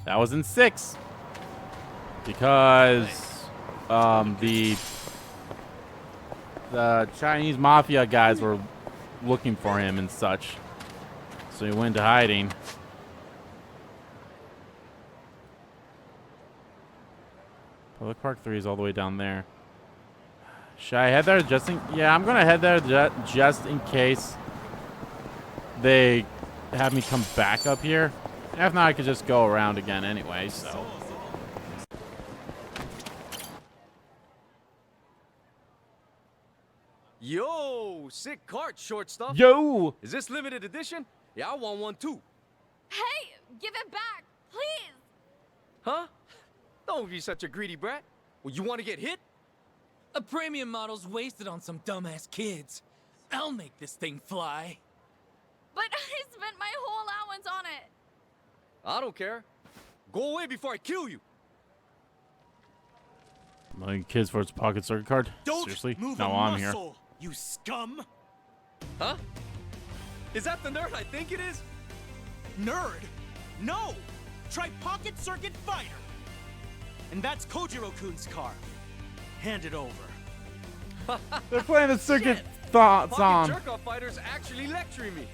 That was in 6. Because the Chinese mafia guys were looking for him and such. So he went into hiding. Public Park 3 is all the way down there. Should I head there just in... Yeah, I'm going to head there just in case they have me come back up here. If not, I could just go around again anyway, so... Yo, sick cart, shortstop. Yo! Is this limited edition? Yeah, I want one too. Hey, give it back, please. Huh? Don't be such a greedy brat. Well, you want to get hit? A premium model's wasted on some dumbass kids. I'll make this thing fly. But I spent my whole allowance on it. I don't care. Go away before I kill you. Like kids for its Pocket Circuit card? Don't Seriously? move No, a I'm here. muscle, you scum! Huh? Is that the nerd I think it is? Nerd? No! Try Pocket Circuit Fighter! And that's Kojiro-kun's car. Hand it over. They're playing the Circuit song. Pocket jerk-off fighters actually lecturing me.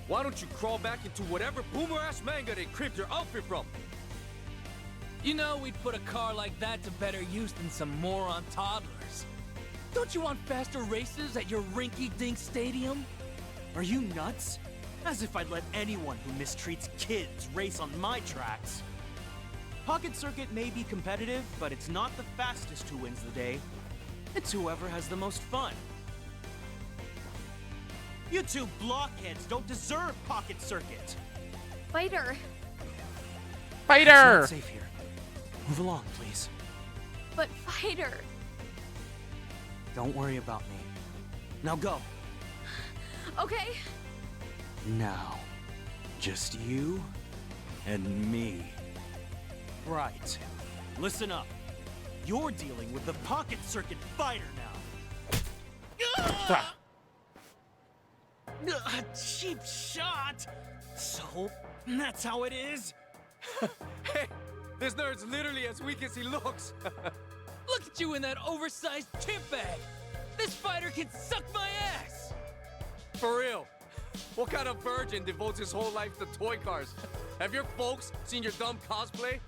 Why don't you crawl back into whatever boomer-ass manga they cribbed your outfit from? You know, we'd put a car like that to better use than some moron toddlers. Don't you want faster races at your rinky-dink stadium? Are you nuts? As if I'd let anyone who mistreats kids race on my tracks. Pocket Circuit may be competitive, but it's not the fastest who wins the day. It's whoever has the most fun. You two blockheads don't deserve Pocket Circuit. Fighter. Fighter! It's not safe here. Move along, please. But Fighter. Don't worry about me. Now go. Okay. Now, just you and me. Right. Listen up. You're dealing with the Pocket Circuit Fighter now. Cheap shot. So, that's how it is? Hey, this nerd's literally as weak as he looks. Look at you in that oversized chimp bag. This fighter can suck my ass. For real. What kind of virgin devotes his whole life to toy cars? Have your folks seen your dumb cosplay?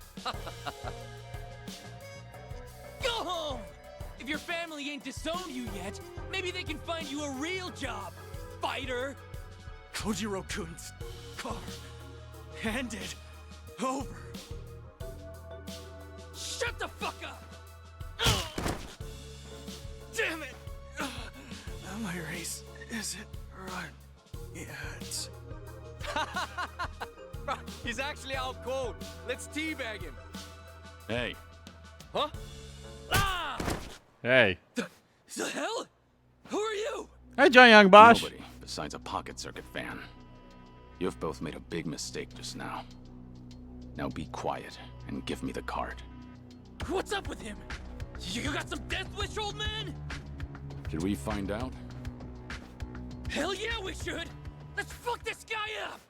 Go home! If your family ain't disowned you yet, maybe they can find you a real job, fighter! Kojiro-kun's car handed over. Shut the fuck up! Damn it! My race isn't run yet. He's actually out cold. Let's teabag him. Hey. Huh? Ah! Hey. The hell? Who are you? Hey, John Young Bosch. Nobody besides a Pocket Circuit fan. You've both made a big mistake just now. Now be quiet and give me the card. What's up with him? You got some death wish, old man? Should we find out? Hell yeah, we should! Let's fuck this guy up!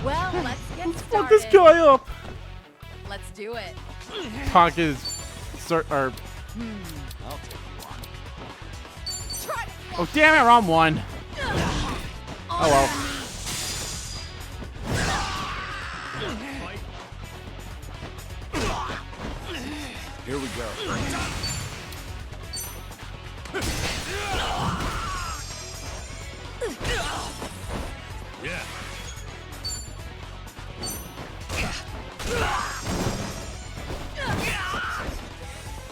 Well, let's get started. Fuck this guy up. Let's do it. Pocket is... I'll take one. Try to Oh, damn it, wrong one. Oh, well. Here we go. Yeah.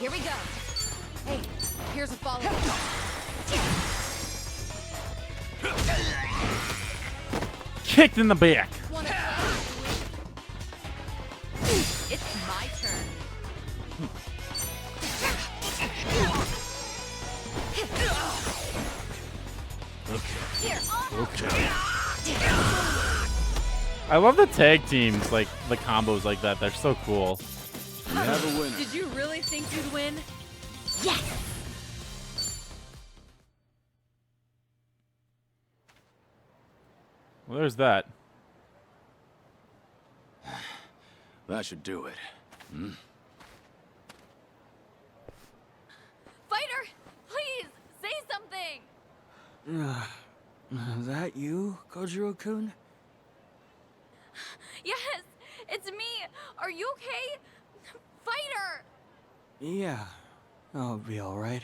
Here we go. Hey, here's a follow-up. Kicked in the back. It's my turn. Okay. I love the tag teams, like the combos like that. They're so cool. We have a winner. Did you really think you'd win? Yes! Well, there's that. That should do it. Hmm? Fighter, please say something. That you, Kojiro-kun? Yes, it's me. Are you okay? Fighter. Yeah, I'll be alright.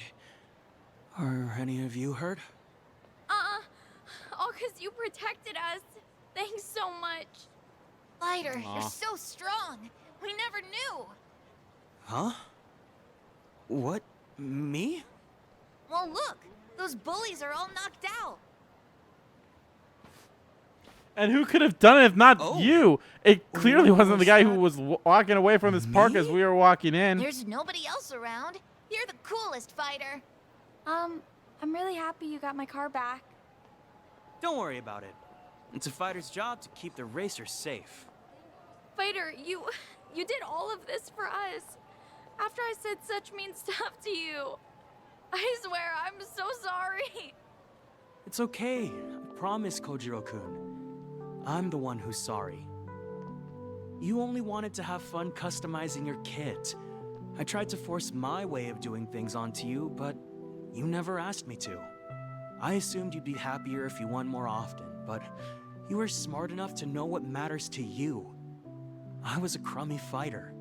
Are any of you hurt? All 'cause you protected us. Thanks so much. Fighter, Aw. you're so strong. We never knew. Huh? What? Me? Well, look. Those bullies are all knocked out. And who could have done it if not you? It clearly What wasn't the was guy who that? was walking away from this park as we were walking in. There's nobody else around. You're the coolest fighter. I'm really happy you got my car back. Don't worry about it. It's a fighter's job to keep the racers safe. Fighter, you did all of this for us. After I said such mean stuff to you. I swear, I'm so sorry. It's okay. I promise, Kojiro-kun. I'm the one who's sorry. You only wanted to have fun customizing your kit. I tried to force my way of doing things onto you, but you never asked me to. I assumed you'd be happier if you won more often, but you were smart enough to know what matters to you. I was a crummy fighter.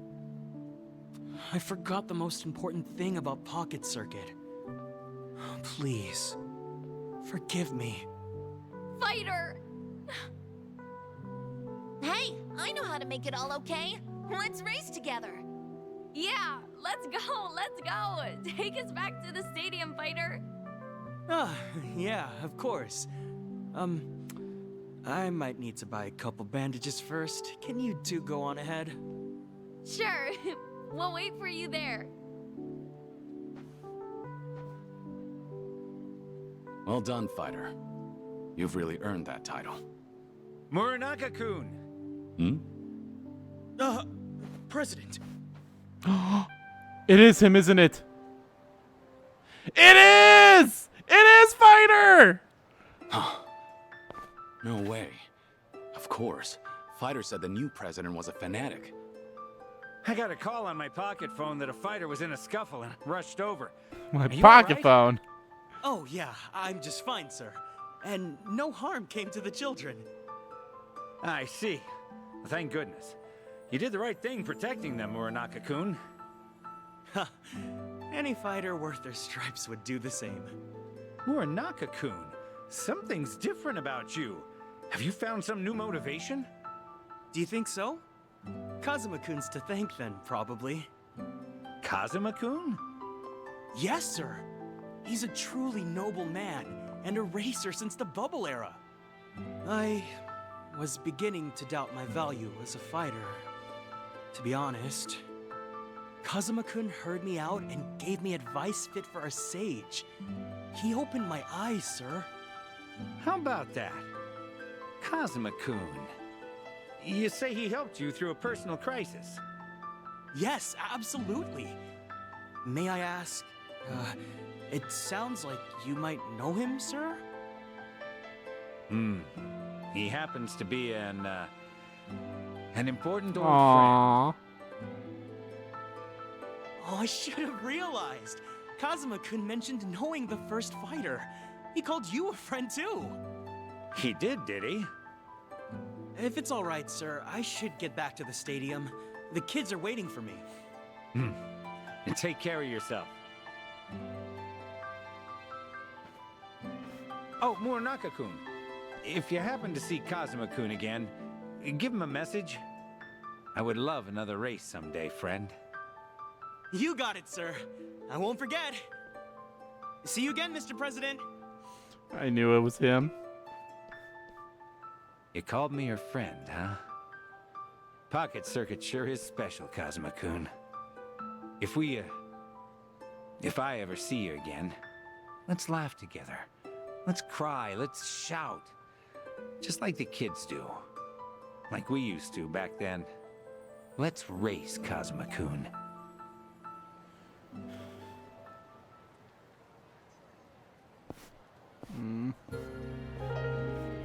I forgot the most important thing about Pocket Circuit. Please, Forgive me. Fighter! Hey, I know how to make it all okay. Let's race together. Yeah, let's go, let's go! Take us back to the stadium, Fighter! Ah, yeah, of course. I might need to buy a couple bandages first. Can you two go on ahead? Sure, we'll wait for you there. Well done, fighter. You've really earned that title. Muranaka-kun! Hmm? President. It is him, isn't it? It is! It is Fighter! No way. Of course. Fighter said the new president was a fanatic. I got a call on my pocket phone that a fighter was in a scuffle and rushed over. My Are you pocket alright? phone. Oh, yeah, I'm just fine, sir. And no harm came to the children. I see. Well, thank goodness. You did the right thing protecting them, Muranaka-kun. Any fighter worth their stripes would do the same. Muranaka-kun, something's different about you. Have you found some new motivation? Do you think so? Kazuma-kun's to thank then, probably. Kazuma-kun? Yes, sir. He's a truly noble man, and a racer since the bubble era. I was beginning to doubt my value as a fighter. To be honest, Kazuma-kun heard me out and gave me advice fit for a sage. He opened my eyes, sir. How about that? Kazuma-kun. You say he helped you through a personal crisis? Yes, absolutely. May I ask, it sounds like you might know him, sir? He happens to be an important old Aww. Oh, I should have realized. Kazuma-kun mentioned knowing the first fighter. He called you a friend, too. friend. He did he? If it's all right, sir, I should get back to the stadium. The kids are waiting for me. And take care of yourself. Oh, Muranaka-kun. If you happen to see Kazuma-kun again, give him a message. I would love another race someday, friend. You got it, sir. I won't forget. See you again, Mr. President. I knew it was him. You called me your friend, huh? Pocket Circuit sure is special, Kazuma-kun. If I ever see you again, let's laugh together. Let's cry, let's shout. Just like the kids do. Like we used to back then. Let's race, Kazuma-kun.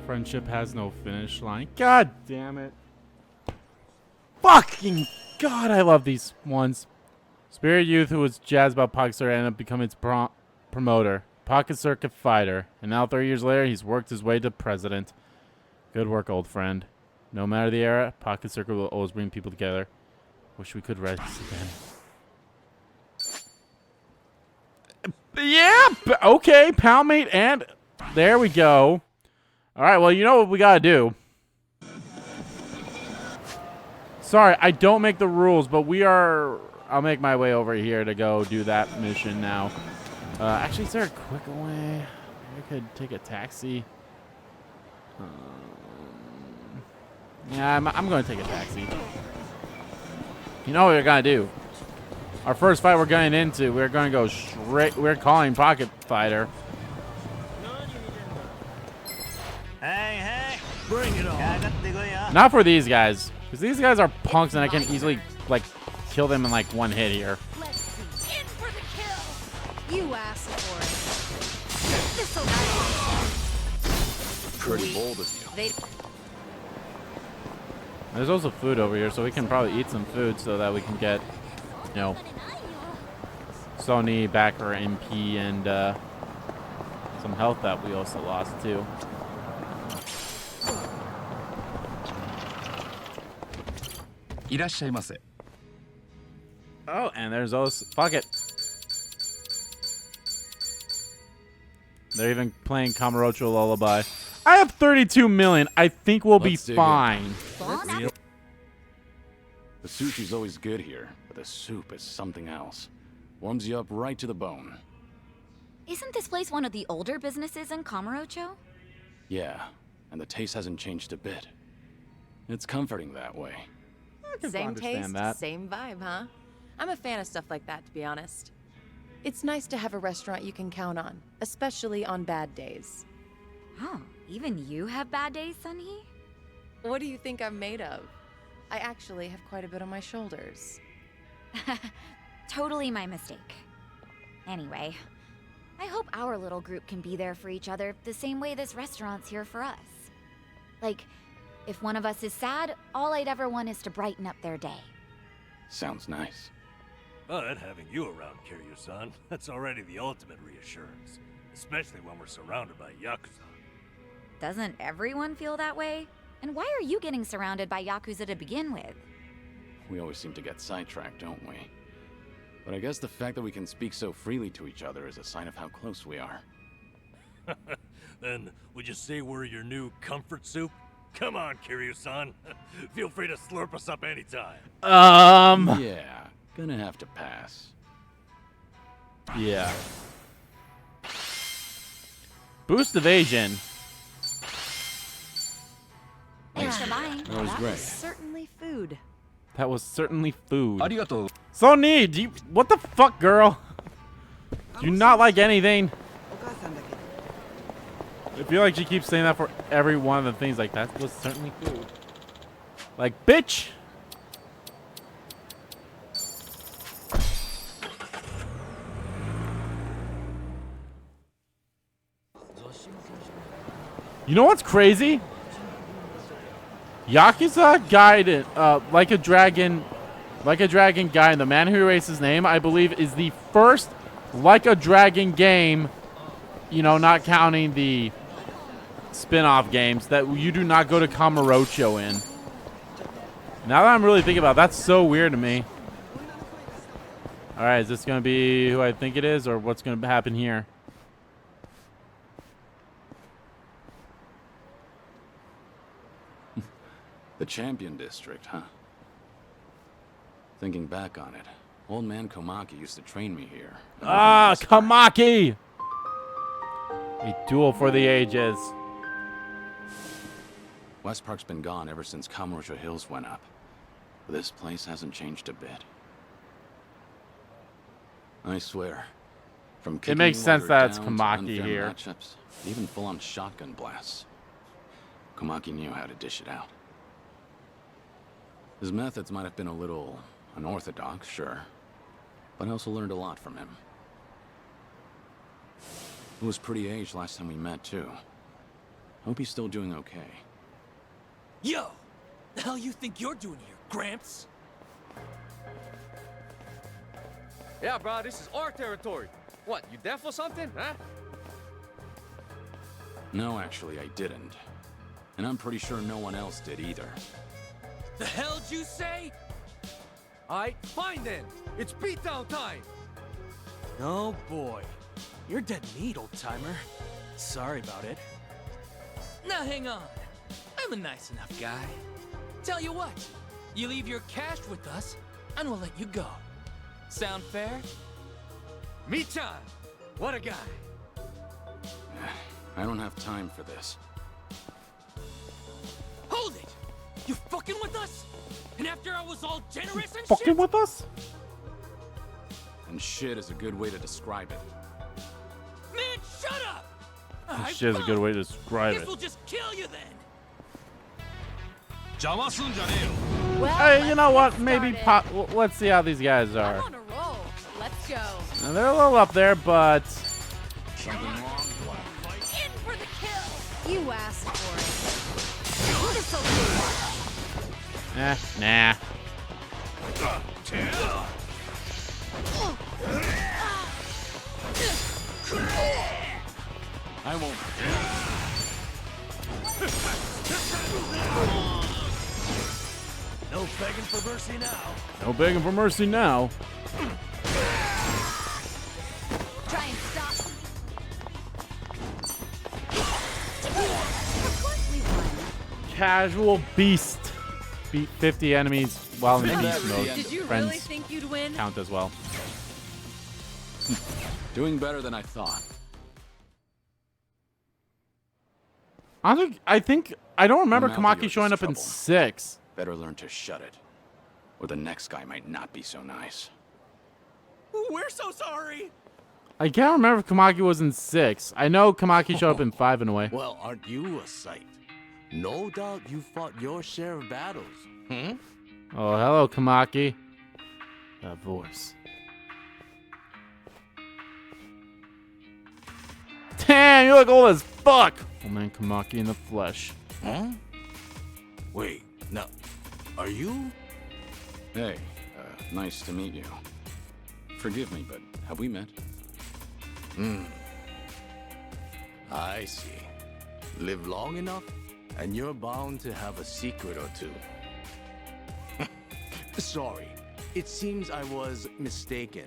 Friendship has no finish line. God damn it. Fucking God, I love these ones. Spirit Youth, who was jazzed about Pocket Circuit, ended up becoming its promoter. Pocket Circuit fighter. And now 30 years later, he's worked his way to president. Good work, old friend. No matter the era, Pocket Circuit will always bring people together. Wish we could race again. Yeah, okay, pal mate, and there we go. All right, well, you know what we gotta do. Sorry, I don't make the rules, but I'll make my way over here to go do that mission now. Actually, is there a quick way? I could take a taxi. Yeah, I'm going to take a taxi. You know what we're going to do? Our first fight we're going into, we're going to go straight. We're calling Pocket Fighter. Hey, bring it on. Not for these guys. Because these guys are punks and I can easily, like, kill them in, like, one hit here. Let's see. In for the kill! You asked for it. Pretty bold of you. There's also food over here, so we can probably eat some food so that we can get, you know, Sony back her MP and some health that we also lost too. Oh, and there's those. Fuck it. They're even playing Kamurocho Lullaby. I have 32 million. I think we'll be fine. The sushi's always good here, but the soup is something else. Warms you up right to the bone. Isn't this place one of the older businesses in Kamurocho? Yeah, and the taste hasn't changed a bit. It's comforting that way. Same taste, same vibe, huh? I'm a fan of stuff like that, to be honest. It's nice to have a restaurant you can count on, especially on bad days. Oh, even you have bad days, Sunhee? What do you think I'm made of? I actually have quite a bit on my shoulders. Totally my mistake. Anyway, I hope our little group can be there for each other the same way this restaurant's here for us. Like, if one of us is sad, all I'd ever want is to brighten up their day. Sounds nice. But having you around, Kiryu-san, that's already the ultimate reassurance. Especially when we're surrounded by Yakuza. Doesn't everyone feel that way? And why are you getting surrounded by Yakuza to begin with? We always seem to get sidetracked, don't we? But I guess the fact that we can speak so freely to each other is a sign of how close we are. Then, would you say we're your new comfort soup? Come on, Kiryu-san. Feel free to slurp us up anytime. Yeah, gonna have to pass. Yeah. Boost evasion. Thanks for buying. That was great. Certainly food. That was certainly food. Arigato. So neat. What the fuck, girl? Do you not like anything? I feel like she keeps saying that for every one of the things. Like, that was certainly food. Like, bitch. You know what's crazy? Yakuza Gaiden, Like a Dragon Gaiden, the man who erased his name, I believe, is the first Like a Dragon game, you know, not counting the spin-off games, that you do not go to Kamurocho in. Now that I'm really thinking about it, that's so weird to me. Alright, is this going to be who I think it is, or what's going to happen here? The Champion District, huh? Thinking back on it, old man Komaki used to train me here. Ah, Komaki! A duel for the ages. West Park's been gone ever since Kamurocho Hills went up. But this place hasn't changed a bit. I swear. From It makes sense that it's Komaki unfair here. Matchups, even full-on shotgun blasts. Komaki knew how to dish it out. His methods might have been a little unorthodox, sure, but I also learned a lot from him. He was pretty aged last time we met, too. Hope he's still doing okay. Yo! The hell you think you're doing here, Gramps? Yeah, bro, this is our territory. What, you deaf or something, huh? No, actually, I didn't. And I'm pretty sure no one else did either. The hell'd you say? Alright, fine then. It's beatdown time. Oh boy. You're dead meat, old-timer. Sorry about it. Now hang on. I'm a nice enough guy. Tell you what, you leave your cash with us, and we'll let you go. Sound fair? Me-chan! What a guy. I don't have time for this. Hold it! You fucking with us? And after I was all generous and Fucking shit? with us? And shit is a good way to describe it. Man, shut up! Alright, Shit is a good way to describe Guess it. we'll just kill you then. Well, Hey, you know what? let's Maybe get started. let's see how these guys are. I'm on a roll. Let's go. Now, they're a little up there, but In for the kill. You asked for it. Dissolution. nah. I won't. No begging for mercy now. No begging for mercy now. Try and stop. casual beast. Beat 50 enemies while in beast mode. Did you Friends really think you'd win? count as well. Doing better than I thought. I think I don't remember Well, now that Kamaki you're showing this up in trouble, 6. Better learn to shut it, or the next guy might not be so nice. We're so sorry. I can't remember if Kamaki was in 6. I know Kamaki showed up in 5 in a way. Well, aren't you a sight? No doubt you fought your share of battles. Hmm? Oh, hello, Kamaki. That voice. Damn, you look old as fuck. Oh man, Kamaki in the flesh. Huh? Wait, now, are you? Hey, nice to meet you. Forgive me, but have we met? I see. Live long enough, and you're bound to have a secret or two. Sorry, it seems I was mistaken.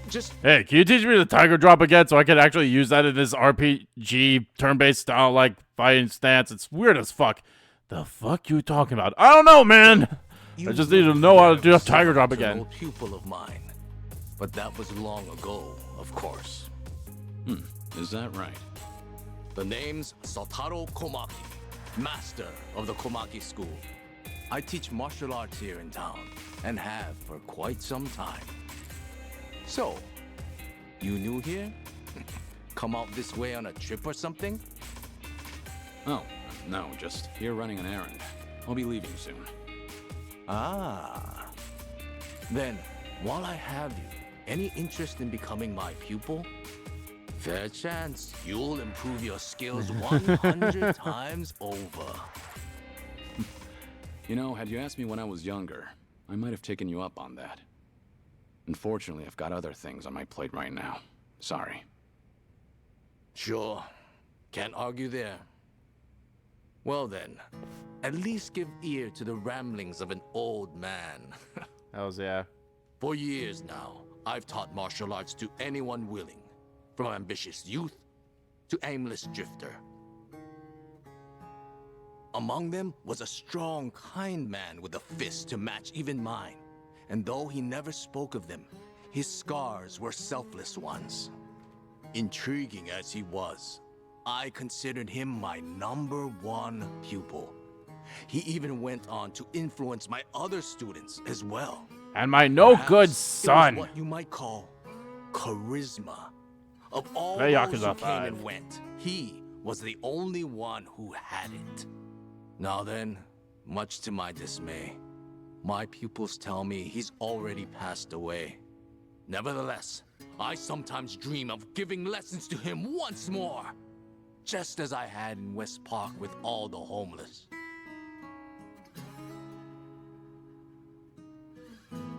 Just Hey, can you teach me the Tiger Drop again so I can actually use that in this RPG turn-based style like fighting stance? It's weird as fuck. The fuck you talking about? I don't know, man. I just need to know how to do a Tiger Drop an again. old pupil of mine, but that was long ago, of course. Is that right? The name's Sotaro Komaki, master of the Komaki school. I teach martial arts here in town, and have for quite some time. So, you new here? Come out this way on a trip or something? Oh, no, just here running an errand. I'll be leaving soon. Ah. Then, while I have you, any interest in becoming my pupil? Fair chance you'll improve your skills 100 times over. You know, had you asked me when I was younger, I might have taken you up on that. Unfortunately, I've got other things on my plate right now. Sorry. Sure. Can't argue there. Well then, at least give ear to the ramblings of an old man. Hells yeah. For years now, I've taught martial arts to anyone willing. From ambitious youth to aimless drifter. Among them was a strong, kind man with a fist to match even mine. And though he never spoke of them, his scars were selfless ones. Intriguing as he was, I considered him my #1 pupil. He even went on to influence my other students as well. And my no-good Perhaps son. It was what you might call charisma. Of all Hey, those Yakuza who came 5. and went, he was the only one who had it. Now then, much to my dismay, my pupils tell me he's already passed away. Nevertheless, I sometimes dream of giving lessons to him once more, just as I had in West Park with all the homeless.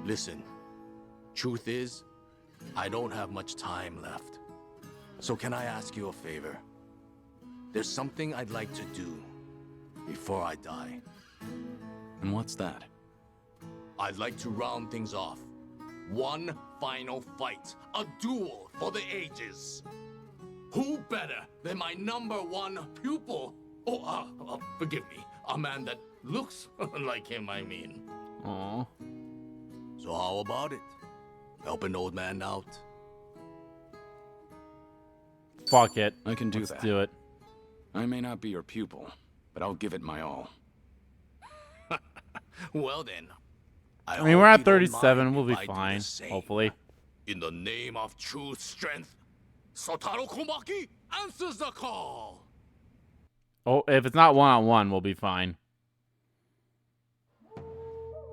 Listen, truth is, I don't have much time left. So can I ask you a favor? There's something I'd like to do before I die. And what's that? I'd like to round things off. One final fight. A duel for the ages. Who better than my #1 pupil? Oh, forgive me. A man that looks like him, I mean. Aww. So how about it? Help an old man out. Fuck it. I can do Let's that. do it. I may not be your pupil, but I'll give it my all. Well then. I mean, we're hope at you don't 37. mind We'll be if I do the fine. same. Hopefully. In the name of true strength, Sotaro Komaki answers the call. Oh, if it's not one-on-one, we'll be fine.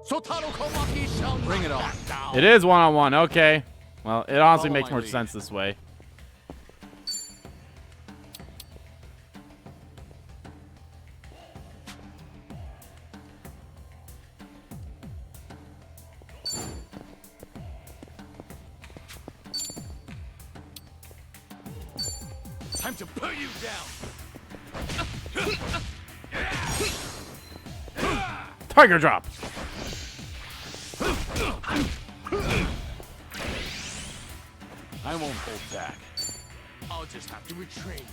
Sotaro Komaki shall Bring it on. down. It is one-on-one. Okay. Well, it honestly Follow makes my more lead. sense this way. Time to put you down. Tiger Drop. I won't hold back. I'll just have to retrain you.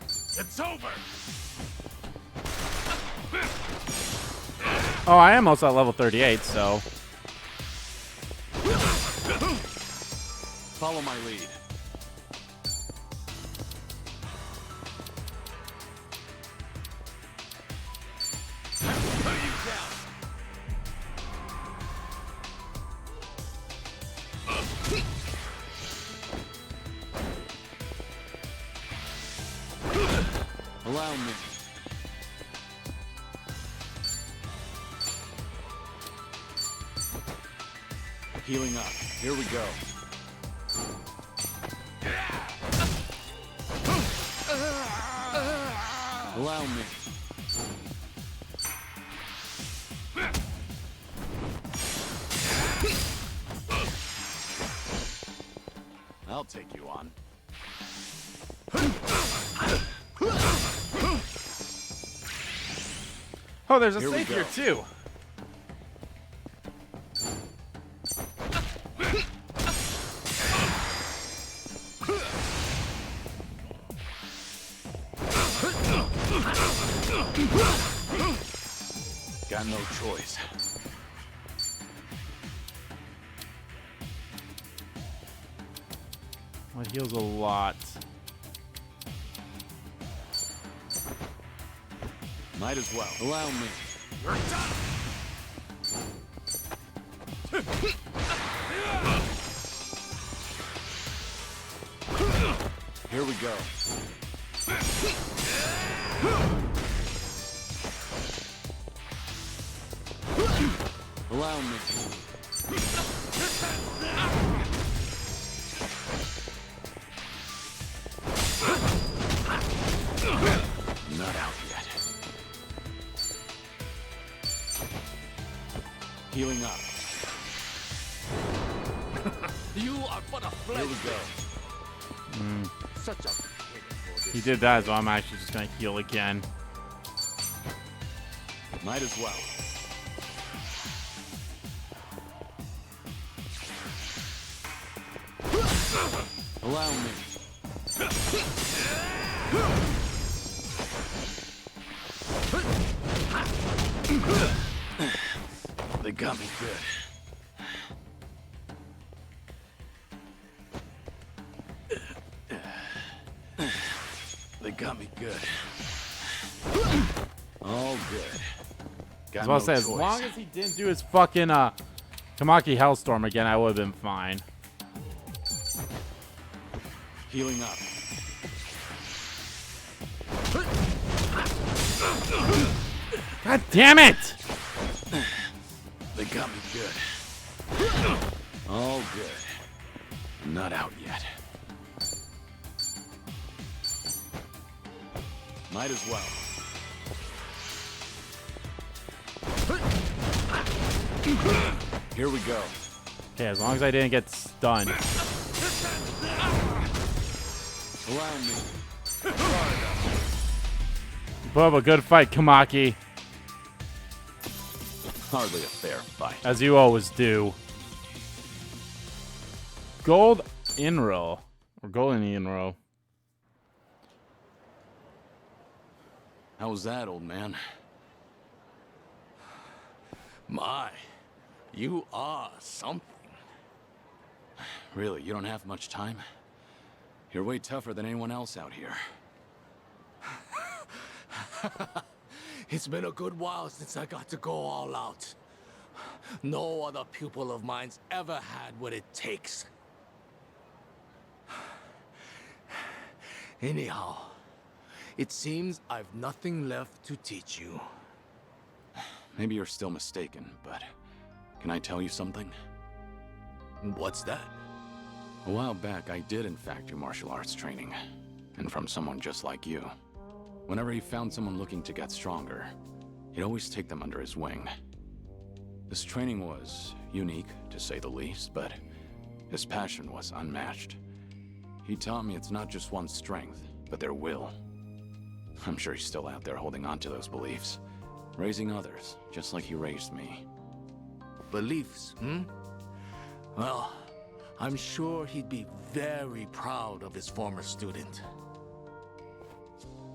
It's over. Oh, I am also at level 38, so. Follow my lead. Allow me. Healing up. Here we go. Allow me. I'll take you on. Oh, there's a Here we safe go. here too. Got no choice. Well, it heals a lot. Might as well. Allow me. You're done! Here we go. Allow me. Not out yet. Healing up. You are but a flesh. Here we go. Such a He did that, so I'm actually just gonna heal again. Might as well. Allow me. They got me good. They got me good. All good. I Got was about no to say, as choice. long as he didn't do his fucking Tamaki Hellstorm again, I would have been fine. Healing up. God damn it! They got me good. All good. Not out yet. Might as well. Here we go. Okay, as long as I didn't get stunned. Allow me. You put up a good fight, Kamaki. Hardly a fair fight. As you always do. Gold Inro. Or Golden Inro. How was that, old man? My, you are something. Really, you don't have much time? You're way tougher than anyone else out here. It's been a good while since I got to go all out. No other pupil of mine's ever had what it takes. Anyhow, it seems I've nothing left to teach you. Maybe you're still mistaken, but can I tell you something? What's that? A while back, I did in fact do martial arts training, and from someone just like you. Whenever he found someone looking to get stronger, he'd always take them under his wing. This training was unique, to say the least, but his passion was unmatched. He taught me it's not just one's strength, but their will. I'm sure he's still out there holding on to those beliefs, raising others, just like he raised me. Beliefs, hmm? Well, I'm sure he'd be very proud of his former student.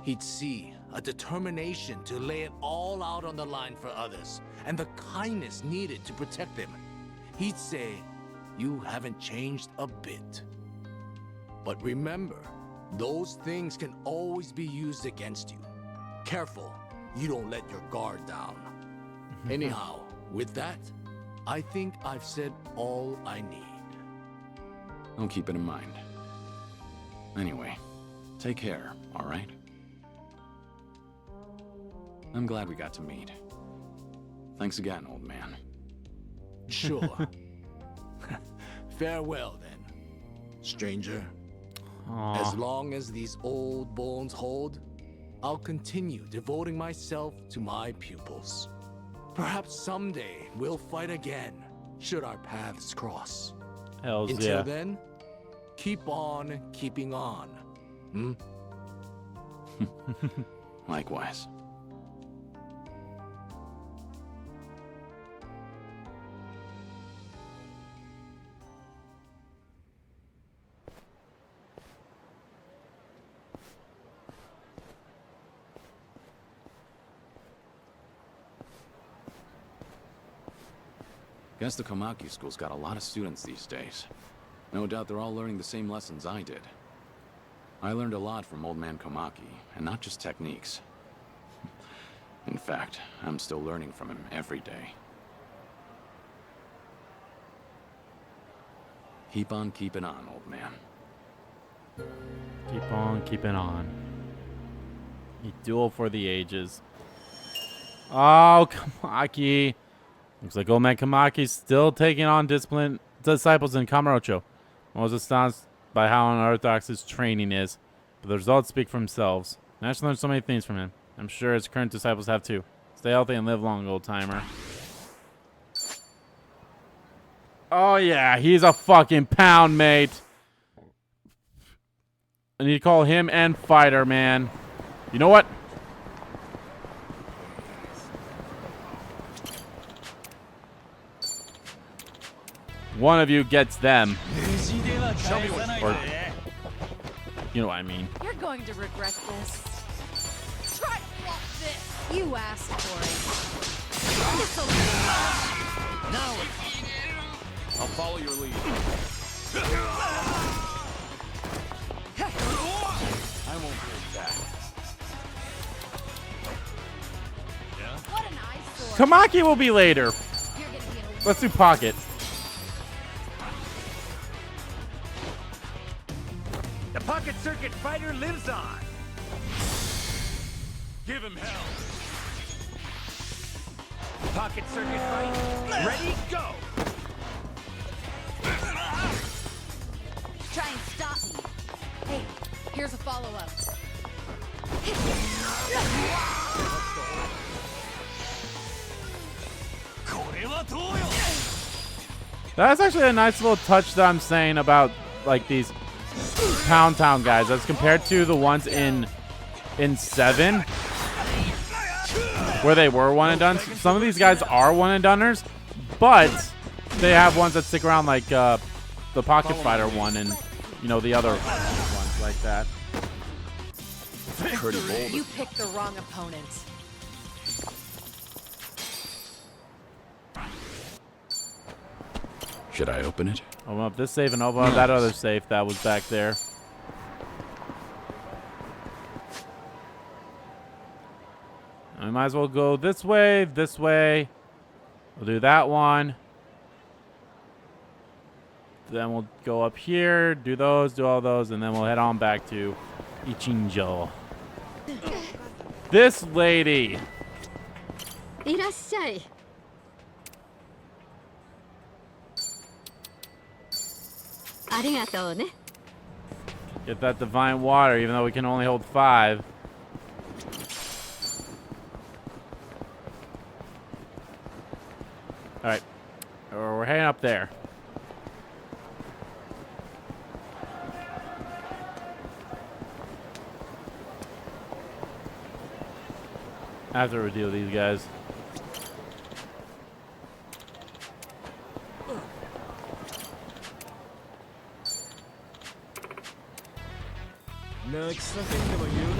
he'd see a determination to lay it all out on the line for others, and the kindness needed to protect them. He'd say, "You haven't changed a bit." But remember, those things can always be used against you. Careful, you don't let your guard down. Anyhow, with that, I think I've said all I need. I'll keep it in mind. Anyway, take care, all right? I'm glad we got to meet. Thanks again, old man. Sure. Farewell, then, stranger. Aww. As long as these old bones hold, I'll continue devoting myself to my pupils. Perhaps someday we'll fight again, should our paths cross. Hells Until yeah. then, keep on keeping on. Hmm? Likewise. Guess the Komaki school's got a lot of students these days. No doubt they're all learning the same lessons I did. I learned a lot from old man Komaki, and not just techniques. In fact, I'm still learning from him every day. Keep on keeping on, old man. Keep on keeping on. A duel for the ages. Oh, Komaki. Looks like old man Kamaki's still taking on disciples in Kamurocho. I was astonished by how unorthodox his training is, but the results speak for themselves. I actually learned so many things from him. I'm sure his current disciples have too. Stay healthy and live long, old timer. Oh yeah, he's a fucking pound, mate. I need to call him and Fighter, man. You know what? One of you gets them. Show me what. Or, you know what I mean. You're going to regret this. Try this. You asked for it. Now I'll follow your lead. I won't hold back. Yeah? What an eyesore. Kamaki will be later. Let's do Pocket. The Pocket Circuit Fighter lives on. Give him hell. Pocket Circuit Fight. Ready, go. Try and stop me. Hey, here's a follow-up. That's actually a nice little touch that I'm saying about like these Pound Town guys as compared to the ones in 7 where they were one and done. Some of these guys are one and doners, but they have ones that stick around like the Pocket Fighter one and you know the other ones like that. Pretty bold. You picked the wrong opponent. Should I open it? Open up this safe and open up that other safe that was back there. We might as well go this way, this way. We'll do that one. Then we'll go up here, do those, do all those, and then we'll head on back to Ichinjo. This lady. いらっしゃい。ありがとうね。 Get that divine water, even though we can only hold 5. Alright. We're heading up there. After we deal with these guys.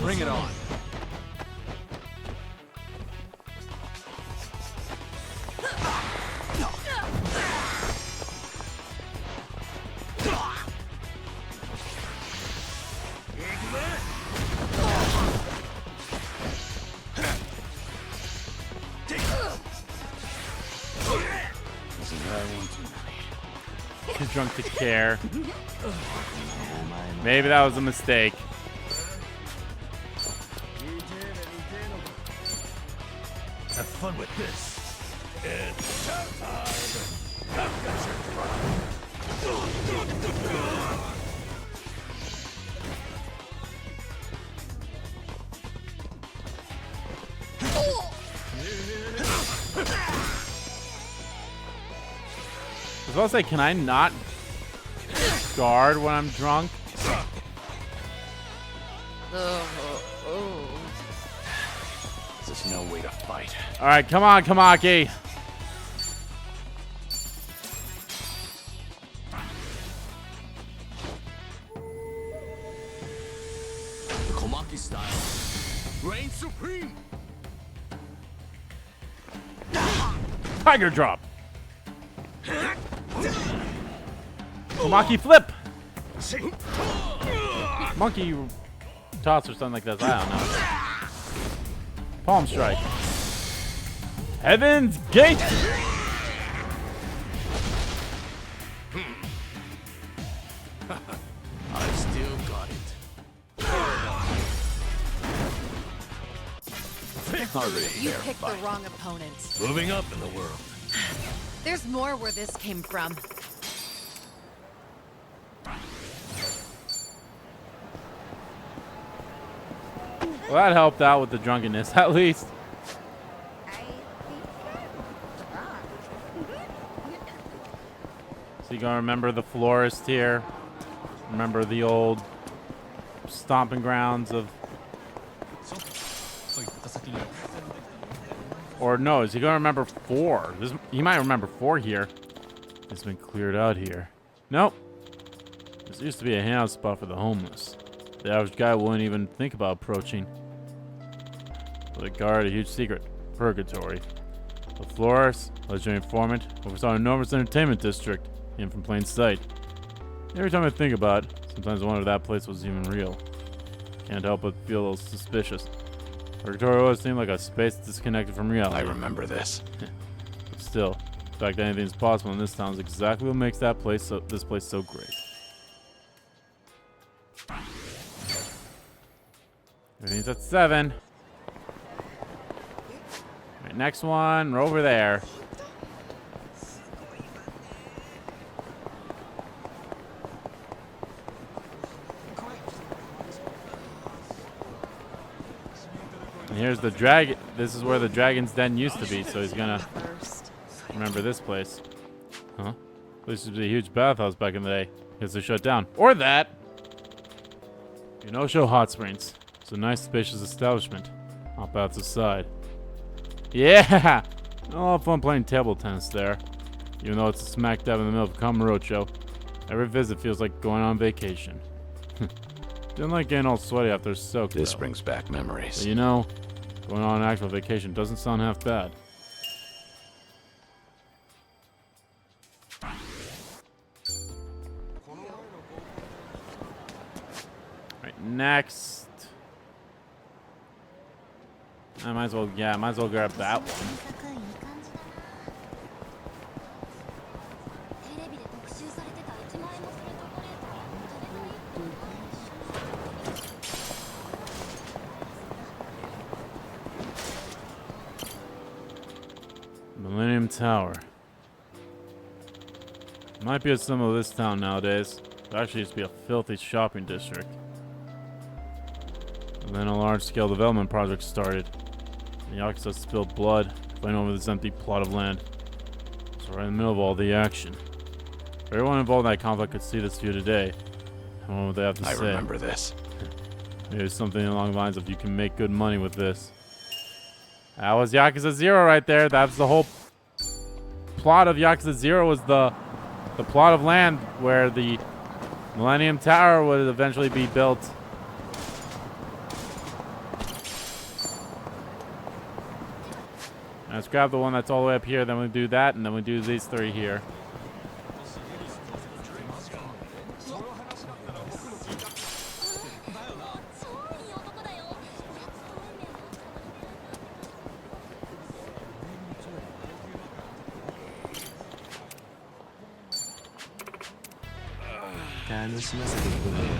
Bring it on. drunk to care. Maybe that was a mistake. Have fun with this. It's showtime. I've got your drop. I was about to say, can I not guard when I'm drunk? There's no way to fight. All right, come on, Kamaki. The Komaki style. Reign supreme. Tiger drop. Kamaki flip. Monkey toss or something like that. I don't know. Palm strike. Heaven's Gate. I've still got it. You picked the wrong opponent. Moving up in the world. There's more where this came from. Well, that helped out with the drunkenness, at least. So you gonna remember the florist here? Remember the old stomping grounds of... Or no, is he gonna remember 4? He might remember 4 here. It's been cleared out here. Nope. This used to be a hangout spot for the homeless. The average guy wouldn't even think about approaching. But the guard, a huge secret. Purgatory. The florist, legendary informant, oversaw an enormous entertainment district, hidden from plain sight. Every time I think about it, sometimes I wonder if that place was even real. Can't help but feel a little suspicious. Purgatory always seemed like a space disconnected from reality. I remember this. But still, the fact that anything is possible in this town is exactly what makes this place so great. Everything's at 7. Alright, next one. We're over there. And here's the dragon. This is where the dragon's den used to be, so he's gonna remember this place. Huh? This used to be a huge bathhouse back in the day. Guess they shut down. Or that! Yonosho Hot Springs. It's a nice, spacious establishment. Hop out to the side. Yeah! I'll have fun playing table tennis there. Even though it's smack dab in the middle of Kamurocho. Every visit feels like going on vacation. Didn't like getting all sweaty after a soak, This though. brings back memories. But you know, going on an actual vacation doesn't sound half bad. Right, next. I might as well grab that one. Millennium Tower. Might be a symbol of this town nowadays. It actually used to be a filthy shopping district. And then a large-scale development project started. The Yakuza spilled blood, fighting over this empty plot of land. So right in the middle of all the action. If everyone involved in that conflict could see this view today, what would they have to say? I remember this. Maybe something along the lines of you can make good money with this. That was Yakuza 0 right there. That's the whole plot of Yakuza 0 was the plot of land where the Millennium Tower would eventually be built. Let's grab the one that's all the way up here, then we do that, and then we do these 3 here.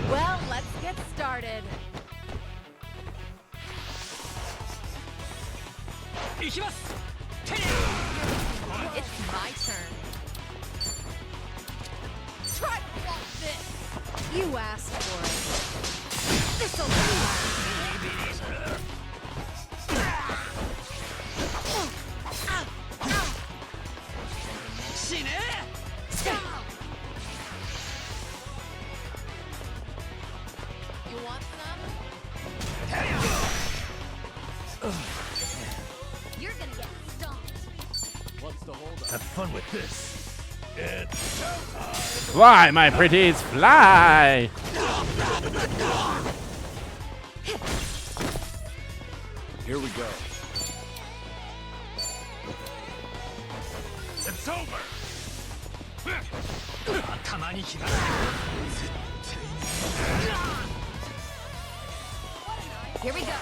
Well, let's get started. It's my turn. Try to block this. You asked for it. This'll You want some? You're gonna get stomped. What's the hold up? Have fun with this. It's showtime. Fly, my pretties, fly! Here we go. It's over. Here we go.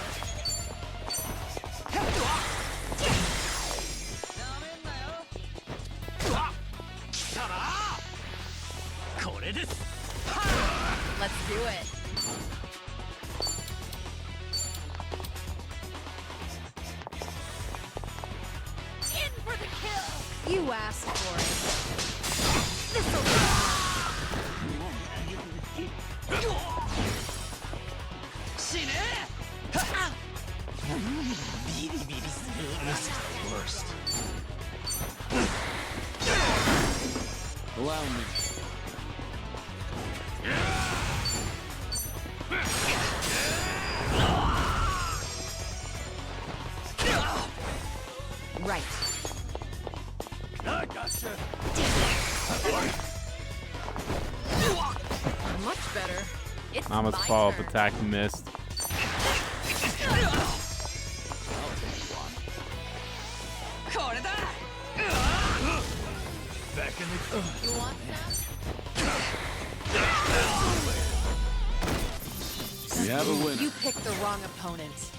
Let's do it. In for the kill. You asked for it. This'll Worst. Allow me. Right. I gotcha. Much better. It's Mama's my follow-up turn. attack missed. Back in the. You want We have a winner. You picked the wrong opponent.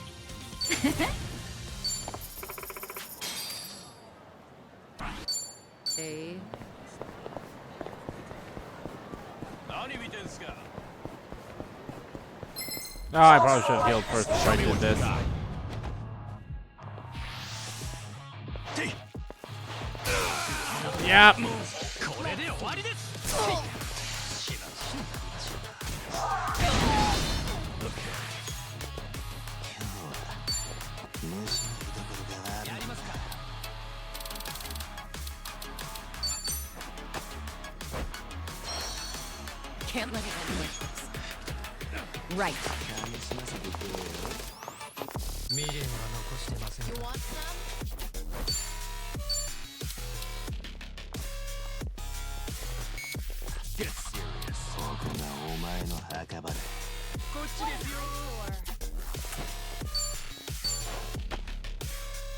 A. Oh, I probably should have healed first before I did this. Yep. Can't let it end like this. Right. You want some? Get serious.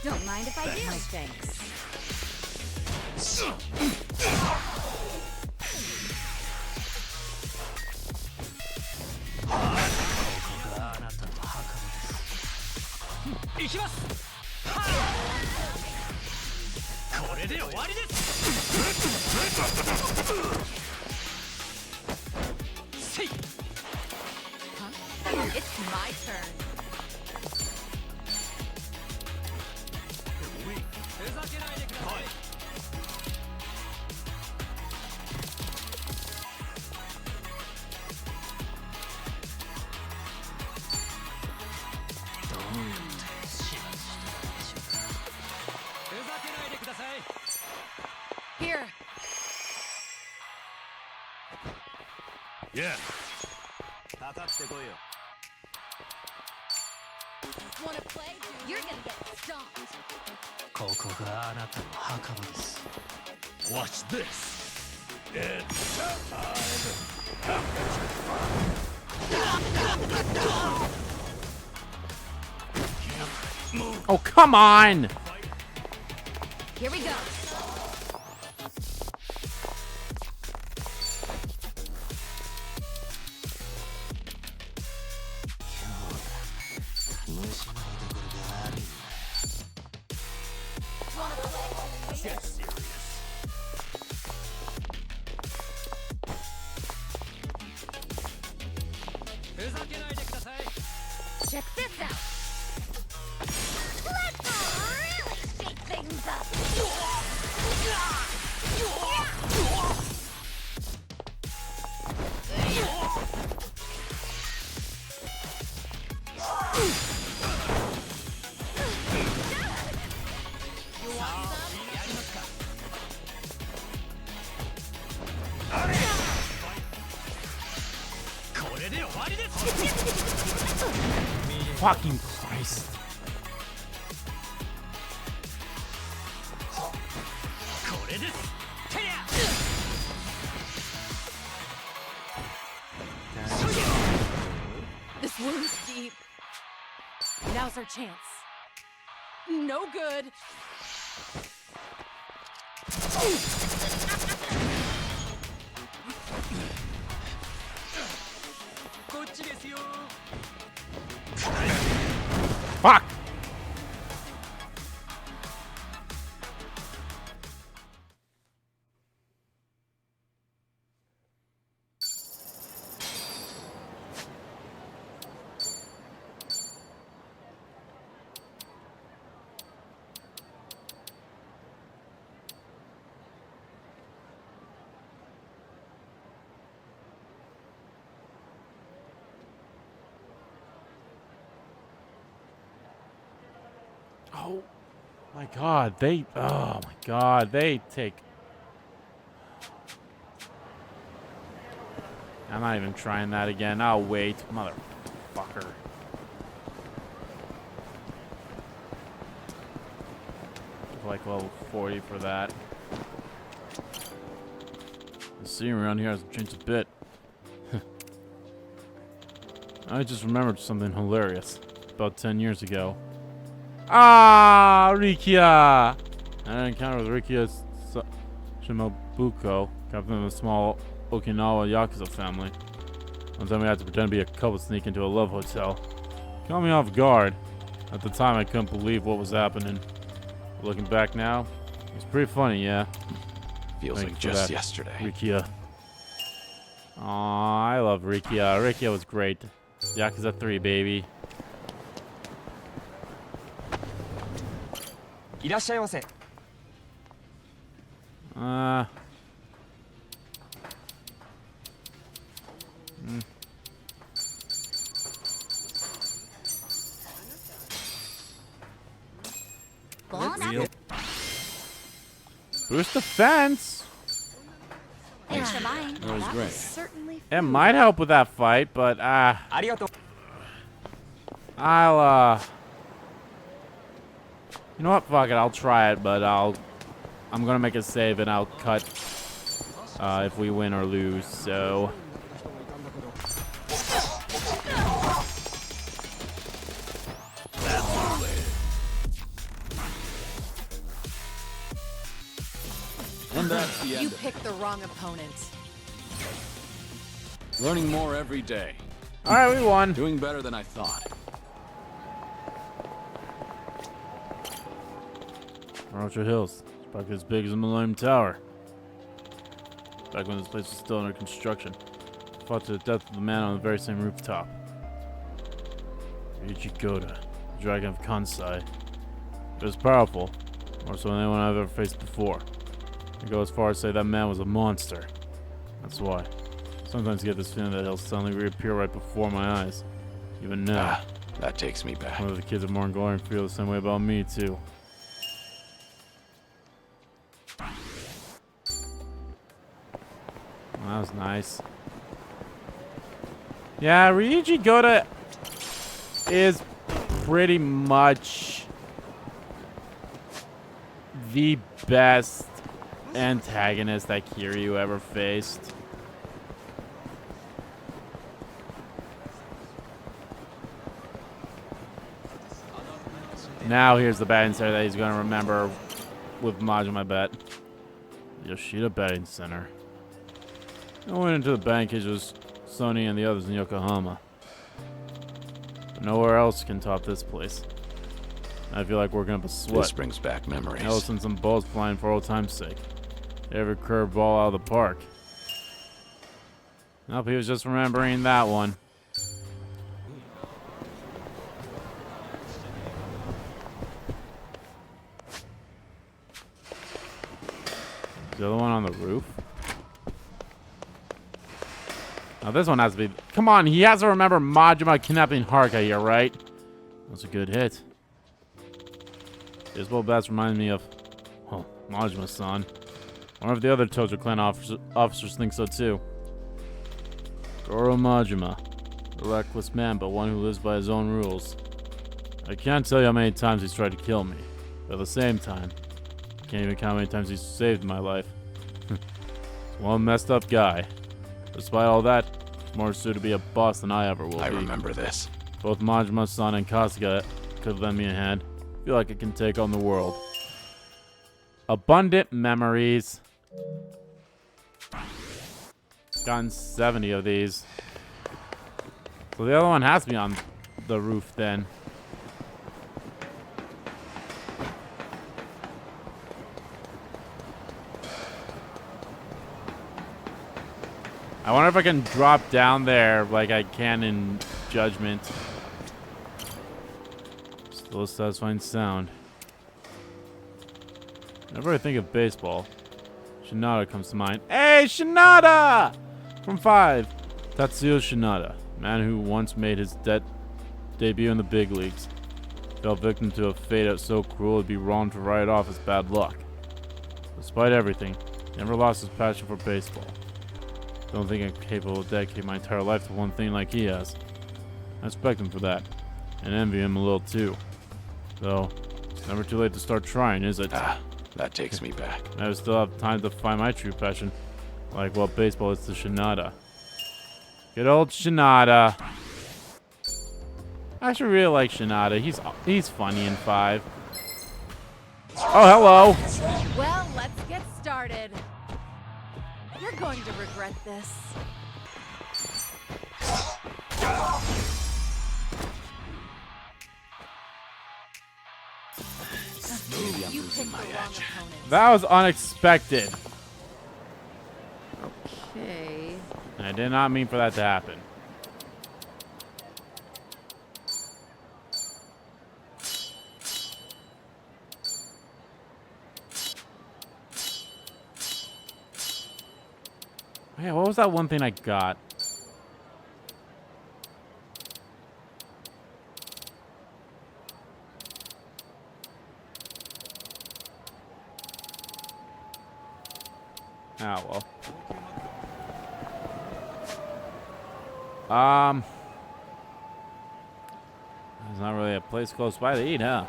Don't mind if I do. No thanks. It's my turn. Here. Yeah. Wanna play? You're gonna get stomped. Watch this. It's showtime. Oh, come on! Here we go. Get serious. Check this out. Let's really shake things up. Fucking Christ. This wound's deep. Now's our chance. No good. Fuck! Oh my god, they take. I'm not even trying that again. I'll wait, motherfucker. Like level 40 for that. The scenery around here hasn't changed a bit. I just remembered something hilarious. About 10 years ago. Ah, Rikia! I had an encounter with Rikia Shimabuko, captain of a small Okinawa Yakuza family. One time we had to pretend to be a couple sneak into a love hotel. Caught me off guard. At the time, I couldn't believe what was happening. Looking back now, it's pretty funny, yeah. Feels like just yesterday. Rikia. Aw, I love Rikia. Rikia was great. Yakuza 3, baby. いらっしゃいませ。Boost defense. Thanks for buying. That was great. Certainly. It might help with that fight, but I'll you know what? Fuck it. I'll try it, but I'm gonna make a save and I'll cut if we win or lose. So. And that's the You end of it. picked the wrong opponent. Learning more every day. All right, we won. Doing better than I thought. Rocha Hills. It's probably as big as the Millennium Tower. Back when this place was still under construction. Fought to the death of the man on the very same rooftop. Ichigoda, the dragon of Kansai. It was powerful, more so than anyone I've ever faced before. I go as far as to say that man was a monster. That's why. Sometimes I get this feeling that he'll suddenly reappear right before my eyes. Even now. That takes me back. One of the kids of Morngorian feel the same way about me, too. That was nice. Yeah, Ryuji Goda is pretty much the best antagonist that Kiryu ever faced. Now here's the batting center that he's going to remember with Majima, I bet. Yoshida Batting Center. I went into the bank, it's just Sonny and the others in Yokohama. But nowhere else can top this place. I feel like working up a sweat. This brings back memories. I'll send some balls flying for old time's sake. Every curved ball out of the park. Nope, he was just remembering that one. The other one on the roof. Now this one has to be... Come on, he has to remember Majima kidnapping Haruka here, right? That's a good hit. Baseball bats remind me of... Oh, Majima-san. I wonder if the other Tojo clan officers think so too. Goro Majima. A reckless man, but one who lives by his own rules. I can't tell you how many times he's tried to kill me. But at the same time, I can't even count how many times he's saved my life. He's one messed up guy. Despite all that, he's more suited to be a boss than I ever will be. I remember this. Both Majima-san and Kasuga could lend me a hand. I feel like I can take on the world. Abundant memories. Gotten 70 of these. So the other one has to be on the roof then. I wonder if I can drop down there like I can in Judgment. Still a satisfying sound. Whenever I think of baseball, Shinada comes to mind. Hey, Shinada! From 5. Tatsuya Shinada, man who once made his debut in the big leagues. Fell victim to a fate that so cruel it'd be wrong to write it off as bad luck. Despite everything, he never lost his passion for baseball. Don't think I'm capable of dedicating my entire life to one thing like he has. I respect him for that, and envy him a little too. Though, it's never too late to start trying, is it? That takes me back. I still have time to find my true passion, like what baseball is to Shinada. Good old Shinada. I actually really like Shinada. He's funny in 5. Oh, hello. Well, let's get started. You're going to regret this. Maybe I'm losing my edge. That was unexpected. Okay. And I did not mean for that to happen. Yeah, what was that one thing I got? Ah, well. There's not really a place close by to eat, huh?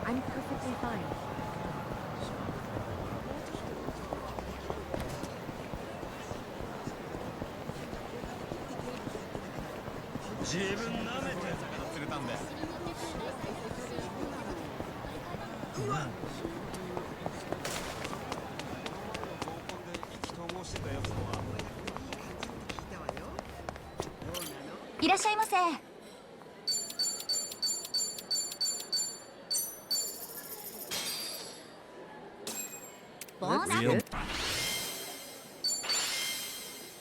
I'm perfectly fine.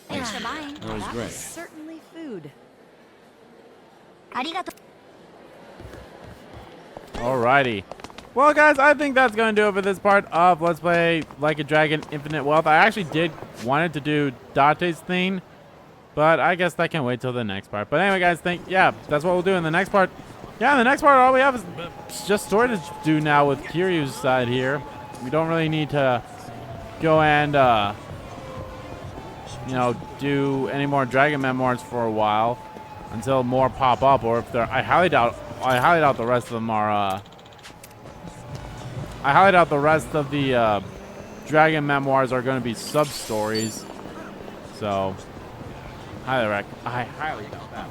Thanks for buying. That was great. Certainly food. Alrighty. Well, guys, I think that's going to do it for this part of Let's Play Like a Dragon Infinite Wealth. I actually did wanted to do Date's thing, but I guess that can wait till the next part. But anyway, guys, that's what we'll do in the next part. Yeah, in the next part, all we have is just story to do now with Kiryu's side here. We don't really need to go and, do any more Dragon Memoirs for a while until more pop up, or if they're, I highly doubt the rest of them are, I highly doubt the rest of the Dragon Memoirs are going to be sub-stories. So, I highly doubt that.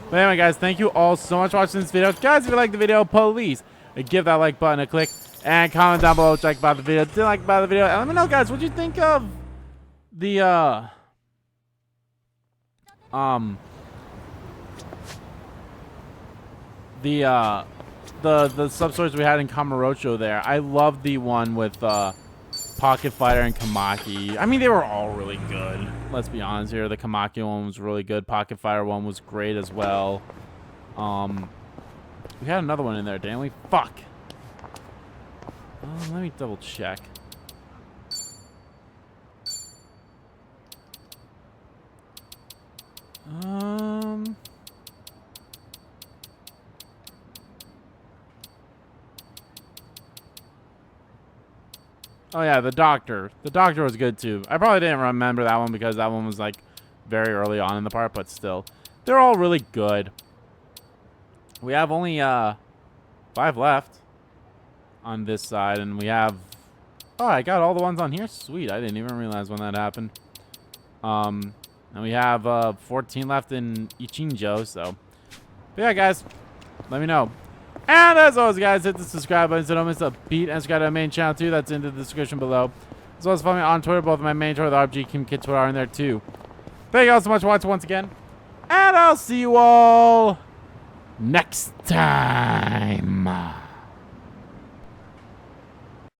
But anyway, guys, thank you all so much for watching this video. Guys, if you like the video, please give that like button a click and comment down below, check about the video, didn't like about the video, and let me know, guys, what you think of the sub-stories we had in Kamurocho there. I love the one with Pocket Fighter and Kamaki. I mean, they were all really good. Let's be honest here. The Kamaki one was really good. Pocket Fighter one was great as well. We had another one in there, didn't we? Fuck. Let me double check. Oh yeah, the doctor. The doctor was good too. I probably didn't remember that one because that one was like very early on in the part, but still. They're all really good. We have only 5 left on this side, and we have... Oh, I got all the ones on here? Sweet, I didn't even realize when that happened. And we have 14 left in Ichinjo, so... But yeah, guys, let me know. And as always, guys, hit the subscribe button so don't miss a beat, and subscribe to my main channel, too. That's in the description below. As well as follow me on Twitter. Both of my main Twitter, the RPG Kim Kid Twitter, are in there, too. Thank you all so much for watching once again. And I'll see you all next time.